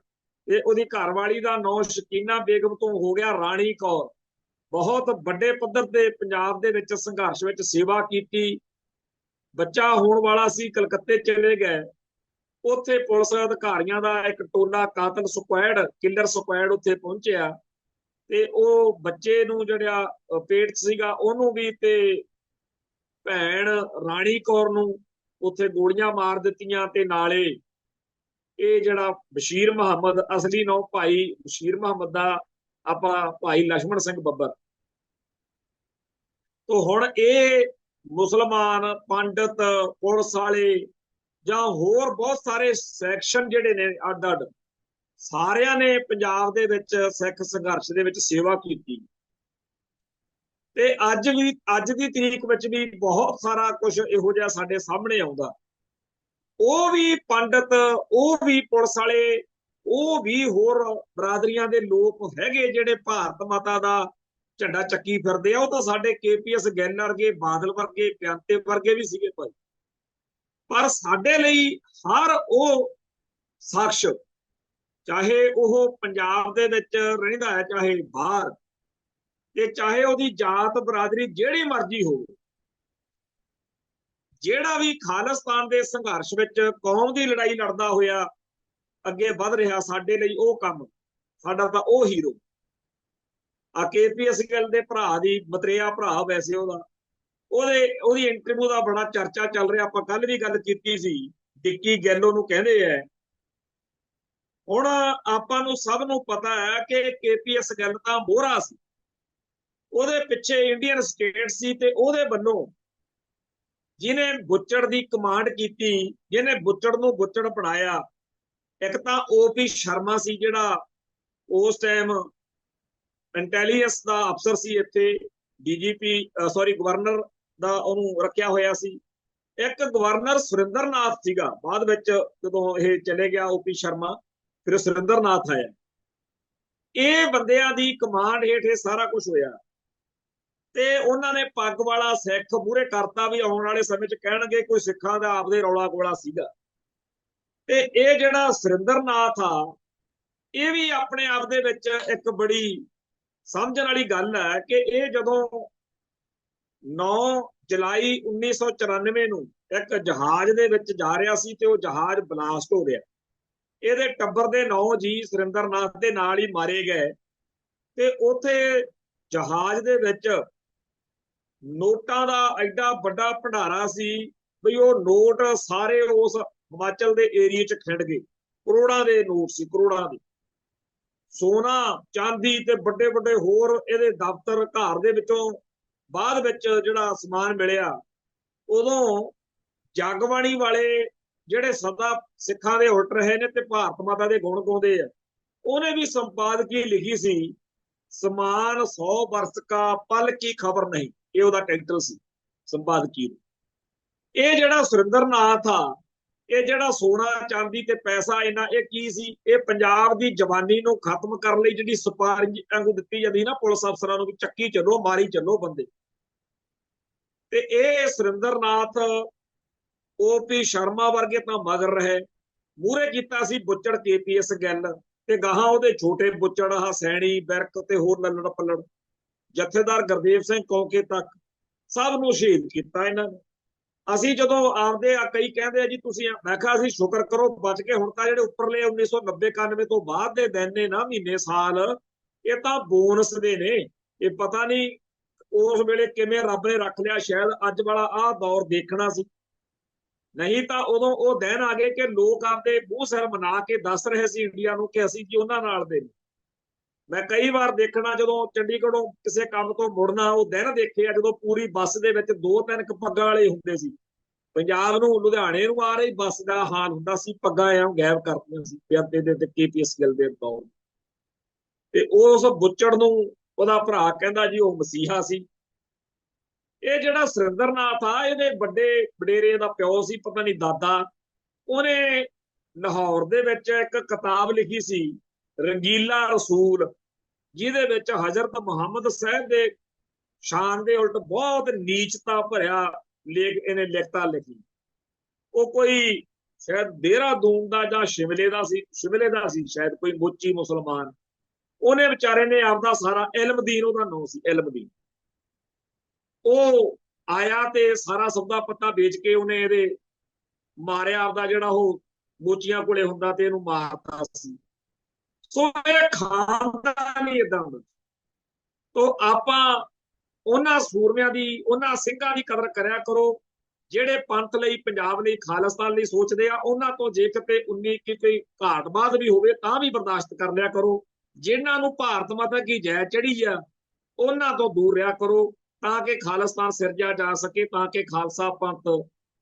ਤੇ ਉਹਦੀ ਘਰਵਾਲੀ ਦਾ ਨਾਂ ਸ਼ਕੀਨਾ ਬੇਗਮ ਤੋਂ ਹੋ ਗਿਆ ਰਾਣੀ ਕੌਰ। ਬਹੁਤ ਵੱਡੇ ਪੱਧਰ ਤੇ ਪੰਜਾਬ ਦੇ ਵਿੱਚ ਸੰਘਰਸ਼ ਵਿੱਚ ਸੇਵਾ ਕੀਤੀ। ਬੱਚਾ ਹੋਣ ਵਾਲਾ ਸੀ, ਕਲਕੱਤੇ ਚਲੇ ਗਏ। ਉੱਥੇ ਪੁਲਿਸ ਅਧਿਕਾਰੀਆਂ ਦਾ ਇੱਕ ਟੋਲਾ, ਕਾਤਲ ਸਕੁਐਡ, ਕਿਲਰ ਸਕੁਐਡ ਉੱਥੇ ਪਹੁੰਚਿਆ ਤੇ ਉਹ ਬੱਚੇ ਨੂੰ ਜਿਹੜਾ ਪੇਟ 'ਚ ਸੀਗਾ ਉਹਨੂੰ ਵੀ ਤੇ ਭੈਣ ਰਾਣੀ ਕੌਰ ਨੂੰ ਉੱਥੇ ਗੋਲੀਆਂ ਮਾਰ ਦਿੱਤੀਆਂ। ਤੇ ਨਾਲੇ ਇਹ ਜਿਹੜਾ ਬਸ਼ੀਰ ਮੁਹੰਮਦ, ਅਸਲੀ ਨਾਂ ਭਾਈ ਬਸ਼ੀਰ ਮੁਹੰਮਦ ਦਾ ਆਪਾਂ ਭਾਈ ਲਛਮਣ ਸਿੰਘ ਬੱਬਰ। ਤੋਂ ਹੁਣ ਇਹ ਮੁਸਲਮਾਨ ਪੰਡਤ, ਪੁਲਿਸ ਵਾਲੇ ਜਾਂ ਹੋਰ ਬਹੁਤ ਸਾਰੇ ਸੈਕਸ਼ਨ ਜਿਹੜੇ ਨੇ ਅੱਡ ਅੱਡ, ਸਾਰਿਆਂ ਨੇ ਪੰਜਾਬ ਦੇ ਵਿੱਚ ਸਿੱਖ ਸੰਘਰਸ਼ ਦੇ ਵਿੱਚ ਸੇਵਾ ਕੀਤੀ। ਤੇ ਅੱਜ ਦੀ ਤਰੀਕ ਵਿੱਚ ਵੀ ਬਹੁਤ ਸਾਰਾ ਕੁਝ ਇਹੋ ਜਿਹਾ ਸਾਡੇ ਸਾਹਮਣੇ ਆਉਂਦਾ। ਉਹ ਵੀ ਪੰਡਤ, ਉਹ ਵੀ ਪੁਲਿਸ ਵਾਲੇ, ਉਹ ਵੀ ਹੋਰ ਬਰਾਦਰੀਆਂ ਦੇ ਲੋਕ ਹੈਗੇ ਜਿਹੜੇ ਭਾਰਤ ਮਾਤਾ ਦਾ ਝੰਡਾ ਚੱਕੀ ਫਿਰਦੇ ਆ। ਉਹ ਤਾਂ ਸਾਡੇ KPS ਗਿੱਲ ਵਰਗੇ, ਬਾਦਲ ਵਰਗੇ, ਪਿਆਂਤੇ ਵਰਗੇ ਵੀ ਸੀਗੇ ਭਾਈ। ਪਰ ਸਾਡੇ ਲਈ ਹਰ ਉਹ ਸ਼ਖਸ, ਚਾਹੇ ਉਹ ਪੰਜਾਬ ਦੇ ਵਿੱਚ ਰਹਿੰਦਾ ਹੈ, ਚਾਹੇ ਬਾਹਰ, ਤੇ ਚਾਹੇ ਉਹਦੀ ਜਾਤ ਬਰਾਦਰੀ ਜਿਹੜੀ ਮਰਜ਼ੀ ਹੋਵੇ, ਜਿਹੜਾ ਵੀ ਖਾਲਿਸਤਾਨ ਦੇ ਸੰਘਰਸ਼ ਵਿੱਚ ਕੌਮ ਦੀ ਲੜਾਈ ਲੜਦਾ ਹੋਇਆ ਅੱਗੇ ਵੱਧ ਰਿਹਾ, ਸਾਡੇ ਲਈ ਉਹ ਕੰਮ, ਸਾਡਾ ਤਾਂ ਉਹ ਹੀਰੋ ਆ। KPS ਗਿੱਲ ਦੇ ਭਰਾ ਦੀ, ਮਤਰੇਆ ਭਰਾ ਵੈਸੇ ਉਹਦੀ ਇੰਟਰਵਿਊ ਦਾ ਬੜਾ ਚਰਚਾ ਚੱਲ ਰਿਹਾ। ਆਪਾਂ ਕੱਲ ਵੀ ਗੱਲ ਕੀਤੀ ਸੀ, ਡਿੱਕੀ ਗਿੱਲ ਉਹਨੂੰ ਕਹਿੰਦੇ ਆ। ਹੁਣ ਆਪਾਂ ਨੂੰ ਸਭ ਨੂੰ ਪਤਾ ਹੈ ਕਿ KPS ਗਿੱਲ ਤਾਂ ਮੋਹਰਾ ਸੀ, ਉਹਦੇ ਪਿੱਛੇ ਇੰਡੀਅਨ ਸਟੇਟ ਸੀ, ਤੇ ਉਹਦੇ ਵੱਲੋਂ ਜਿਹਨੇ ਬੁੱਚੜ ਦੀ ਕਮਾਂਡ ਕੀਤੀ, ਜਿਹਨੇ ਬੁੱਚੜ ਨੂੰ ਬੁੱਚੜ ਬਣਾਇਆ, ਇੱਕ ਤਾਂ OP ਸ਼ਰਮਾ ਸੀ ਜਿਹੜਾ ਉਸ ਟਾਈਮ ਇੰਟੈਲੀਜੈਂਸ ਦਾ ਅਫਸਰ ਸੀ, ਇੱਥੇ ਗਵਰਨਰ ਦਾ ਉਹਨੂੰ ਰੱਖਿਆ ਹੋਇਆ ਸੀ। ਇੱਕ ਗਵਰਨਰ ਸੁਰਿੰਦਰਨਾਥ ਸੀਗਾ, ਬਾਅਦ ਵਿੱਚ ਜਦੋਂ ਇਹ ਚਲੇ ਗਿਆ OP ਸ਼ਰਮਾ, ਫਿਰ ਸੁਰਿੰਦਰਨਾਥ ਆਇਆ। ਇਹ ਬੰਦਿਆਂ ਦੀ ਕਮਾਂਡ ਹੇਠ ਇਹ ਸਾਰਾ ਕੁਝ ਹੋਇਆ। ਤੇ ਉਹਨਾਂ ਨੇ ਪੱਗ ਵਾਲਾ ਸਿੱਖ ਮੂਹਰੇ ਕਰਤਾ ਵੀ ਆਉਣ ਵਾਲੇ ਸਮੇਂ 'ਚ ਕਹਿਣਗੇ ਕੋਈ ਸਿੱਖਾਂ ਦਾ ਆਪਦੇ ਰੌਲਾ ਗੋਲਾ ਸੀਗਾ। ਤੇ ਇਹ ਜਿਹੜਾ ਸੁਰਿੰਦਰਨਾਥ ਆ, ਇਹ ਵੀ ਆਪਣੇ ਆਪ ਦੇ ਵਿੱਚ ਇੱਕ ਬੜੀ ਸਮਝਣ ਵਾਲੀ ਗੱਲ ਹੈ ਕਿ ਇਹ ਜਦੋਂ 9 ਜੁਲਾਈ 1994 ਨੂੰ ਇੱਕ ਜਹਾਜ਼ ਦੇ ਵਿੱਚ ਜਾ ਰਿਹਾ ਸੀ ਤੇ ਉਹ ਜਹਾਜ਼ ਬਲਾਸਟ ਹੋ ਗਿਆ। ਇਹਦੇ ਟੱਬਰ ਦੇ 9 ਜੀ ਸੁਰਿੰਦਰਨਾਥ ਦੇ ਨਾਲ ਹੀ ਮਾਰੇ ਗਏ। ਤੇ ਉੱਥੇ ਜਹਾਜ਼ ਦੇ ਵਿੱਚ ਨੋਟਾਂ ਦਾ ਐਡਾ ਵੱਡਾ ਭੰਡਾਰਾ ਸੀ ਵੀ ਉਹ ਨੋਟ ਸਾਰੇ ਉਸ ਹਿਮਾਚਲ ਦੇ ਏਰੀਏ 'ਚ ਖਿੰਡ ਗਏ। ਕਰੋੜਾਂ ਦੇ ਨੋਟ ਸੀ, ਕਰੋੜਾਂ ਦੇ। ਸੋਨਾ, ਚਾਂਦੀ ਤੇ ਵੱਡੇ ਵੱਡੇ ਹੋਰ ਇਹਦੇ ਦਫ਼ਤਰ, ਘਰ ਦੇ ਵਿੱਚੋਂ ਬਾਅਦ ਵਿੱਚ ਜਿਹੜਾ ਸਮਾਨ ਮਿਲਿਆ, ਉਦੋਂ ਜਗਬਾਣੀ ਵਾਲੇ ਜਿਹੜੇ ਸਦਾ ਸਿੱਖਾਂ ਦੇ ਉਲਟ ਰਹੇ ਨੇ ਤੇ ਭਾਰਤ ਮਾਤਾ ਦੇ ਗੁਣ ਗਾਉਂਦੇ ਆ, ਉਹਨੇ ਵੀ ਸੰਪਾਦਕੀ ਲਿਖੀ ਸੀ, ਸਮਾਨ 100 ਬਰਸ ਕਾ ਪਲ ਕੀ ਖਬਰ ਨਹੀਂ, ਇਹ ਉਹਦਾ ਟਾਈਟਲ ਸੀ ਸੰਪਾਦਕੀ ਨੂੰ। ਇਹ ਜਿਹੜਾ ਸੁਰਿੰਦਰਨਾਥ ਆ, ਇਹ ਜਿਹੜਾ ਸੋਨਾ ਚਾਂਦੀ ਤੇ ਪੈਸਾ ਇਹਨਾਂ, ਇਹ ਕੀ ਸੀ? ਇਹ ਪੰਜਾਬ ਦੀ ਜਵਾਨੀ ਨੂੰ ਖਤਮ ਕਰਨ ਲਈ ਜਿਹੜੀ ਸੁਪਾਰੀ ਵਾਂਗੂ ਦਿੱਤੀ ਜਾਂਦੀ ਨਾ ਪੁਲਿਸ ਅਫਸਰਾਂ ਨੂੰ, ਵੀ ਚੱਕੀ ਚੱਲੋ, ਮਾਰੀ ਚੱਲੋ ਬੰਦੇ। ਤੇ ਇਹ ਸੁਰਿੰਦਰਨਾਥ, OP ਸ਼ਰਮਾ ਵਰਗੇ ਤਾਂ ਮਗਰ ਰਹੇ। ਮੂਹਰੇ ਕੀਤਾ ਸੀ ਬੁੱਚੜ KPS ਗਿੱਲ, ਤੇ ਗਾਹਾਂ ਉਹਦੇ ਛੋਟੇ ਬੁੱਚੜ ਸੈਣੀ, ਬਿਰਕ ਤੇ ਹੋਰ ਲੱਲੜ ਪੱਲੜ, ਜਥੇਦਾਰ ਗੁਰਦੇਵ ਸਿੰਘ ਕੌਂਕੇ ਤੱਕ, ਸਭ ਨੂੰ ਸ਼ਹੀਦ ਕੀਤਾ ਇਹਨਾਂ ਨੇ। ਅਸੀਂ ਜਦੋਂ ਆਪਦੇ ਕਈ ਕਹਿੰਦੇ ਆ ਜੀ ਤੁਸੀਂ, ਮੈਂ ਕਿਹਾ ਅਸੀਂ ਸ਼ੁਕਰ ਕਰੋ ਬਚ ਕੇ। ਹੁਣ ਤਾਂ ਜਿਹੜੇ ਉੱਪਰਲੇ 1990 91 ਤੋਂ ਬਾਅਦ ਦੇ ਦਿਨ ਨੇ ਨਾ, ਮਹੀਨੇ ਸਾਲ, ਇਹ ਤਾਂ ਬੋਨਸ ਦੇ ਨੇ। ਇਹ ਪਤਾ ਨਹੀਂ ਉਸ ਵੇਲੇ ਕਿਵੇਂ ਰੱਬ ਨੇ ਰੱਖ ਲਿਆ, ਸ਼ਾਇਦ ਅੱਜ ਵਾਲਾ ਆਹ ਦੌਰ ਦੇਖਣਾ ਸੀ, ਨਹੀਂ ਤਾਂ ਉਦੋਂ ਉਹ ਦਿਨ ਆ ਗਏ ਕਿ ਲੋਕ ਆਪਦੇ ਮੂੰਹ ਸਿਰ ਮਨਾ ਕੇ ਦੱਸ ਰਹੇ ਸੀ ਇੰਡੀਆ ਨੂੰ ਕਿ ਅਸੀਂ ਜੀ ਉਹਨਾਂ ਨਾਲ ਦੇ। ਮੈਂ ਕਈ ਵਾਰ ਦੇਖਣਾ, ਜਦੋਂ ਚੰਡੀਗੜ੍ਹੋਂ ਕਿਸੇ ਕੰਮ ਤੋਂ ਮੁੜਨਾ, ਉਹ ਦਿਨ ਦੇਖਿਆ ਜਦੋਂ ਪੂਰੀ ਬੱਸ ਦੇ ਵਿੱਚ 2-3 ਪੱਗਾਂ ਵਾਲੇ ਹੁੰਦੇ ਸੀ। ਪੰਜਾਬ ਨੂੰ ਲੁਧਿਆਣੇ ਨੂੰ ਆ ਰਹੀ ਬੱਸ ਦਾ ਹਾਲ ਹੁੰਦਾ ਸੀ, ਪੱਗਾਂ ਐਂ ਗਾਇਬ ਕਰਦੀਆਂ ਸੀ ਪਿਆਦੇ ਦੇ KPS ਗਿੱਲ ਦੇ ਦੌਰ। ਤੇ ਉਸ ਬੁੱਚੜ ਨੂੰ ਉਹਦਾ ਭਰਾ ਕਹਿੰਦਾ ਜੀ ਉਹ ਮਸੀਹਾ ਸੀ। ਇਹ ਜਿਹੜਾ ਸੁਰਿੰਦਰਨਾਥ ਆ, ਇਹਦੇ ਵੱਡੇ ਵਡੇਰੇ ਦਾ ਪਿਓ ਸੀ, ਪਤਾ ਨਹੀਂ ਦਾਦਾ, ਉਹਨੇ ਲਾਹੌਰ ਦੇ ਵਿੱਚ ਇੱਕ ਕਿਤਾਬ ਲਿਖੀ ਸੀ, ਰੰਗੀਲਾ ਰਸੂਲ, ਜਿਹਦੇ ਵਿੱਚ ਹਜ਼ਰਤ ਮੁਹੰਮਦ ਸਾਹਿਬ ਦੇ ਸ਼ਾਨ ਦੇ ਉਲਟ ਬਹੁਤ ਨੀਚਤਾ ਭਰਿਆ ਲੇਖ ਇਹਨੇ ਲਿਖਤਾ ਲਿਖੀ। ਉਹ ਕੋਈ ਸ਼ਾਇਦ ਦੇਹਰਾਦੂਨ ਦਾ ਜਾਂ ਸ਼ਿਮਲੇ ਦਾ ਸੀ ਸ਼ਾਇਦ, ਕੋਈ ਮੋਚੀ ਮੁਸਲਮਾਨ। ਉਹਨੇ ਵਿਚਾਰੇ ਨੇ ਆਪਦਾ ਸਾਰਾ ਇਲਮਦੀਨ, ਉਹਦਾ ਨਾਮ ਸੀ ਇਲਮਦੀਨ, ਉਹ ਆਇਆ ਤੇ ਸਾਰਾ ਸੌਦਾ ਪੱਤਾ ਵੇਚ ਕੇ ਉਹਨੇ ਇਹਦੇ ਮਾਰਿਆ, ਆਪਦਾ ਜਿਹੜਾ ਉਹ ਮੋਚੀਆਂ ਕੋਲੇ ਹੁੰਦਾ ਤੇ ਇਹਨੂੰ ਮਾਰਤਾ ਸੀ। ਸੋ ਇਹ ਖਾਨਦਾਨ ਹੀ ਏਦਾਂ ਹੁੰਦਾ। ਤੋ ਆਪਾਂ ਉਹਨਾਂ ਸੂਰਮਿਆਂ ਦੀ, ਉਹਨਾਂ ਸਿੰਘਾਂ ਦੀ ਕਦਰ ਕਰਿਆ ਕਰੋ ਜਿਹੜੇ ਪੰਥ ਲਈ, ਪੰਜਾਬ ਲਈ, ਖਾਲਿਸਤਾਨ ਲਈ ਸੋਚਦੇ ਆ। ਉਹਨਾਂ ਤੋਂ ਜੇ ਕਿਤੇ 19 ਕੋਈ ਘਾਟ ਬਾਤ ਵੀ ਹੋਵੇ ਤਾਂ ਵੀ ਬਰਦਾਸ਼ਤ ਕਰ ਲਿਆ ਕਰੋ। ਜਿਨ੍ਹਾਂ ਨੂੰ ਭਾਰਤ ਮਾਤਾ ਕੀ ਜੈ ਚੜੀ ਆ, ਉਹਨਾਂ ਤੋਂ ਦੂਰ ਰਿਹਾ ਕਰੋ, ਤਾਂ ਕਿ ਖਾਲਿਸਤਾਨ ਸਿਰਜਿਆ ਜਾ ਸਕੇ, ਤਾਂ ਕਿ ਖਾਲਸਾ ਪੰਥ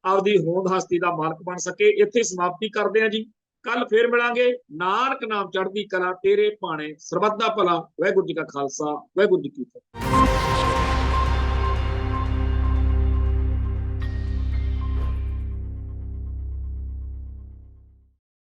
ਆਪਦੀ ਹੋਂਦ ਹਸਤੀ ਦਾ ਮਾਲਕ ਬਣ ਸਕੇ। ਇੱਥੇ ਸਮਾਪਤੀ ਕਰਦੇ ਆ ਜੀ, ਕੱਲ ਫੇਰ ਮਿਲਾਂਗੇ। ਨਾਨਕ ਨਾਮ ਚੜ੍ਹਦੀ ਕਲਾ, ਤੇਰੇ ਭਾਣੇ ਸਰਬੱਤ ਦਾ ਭਲਾ। ਵਾਹਿਗੁਰੂ ਜੀ ਕਾ ਖਾਲਸਾ, ਵਾਹਿਗੁਰੂ ਜੀ ਕੀ ਫਤਿਹ।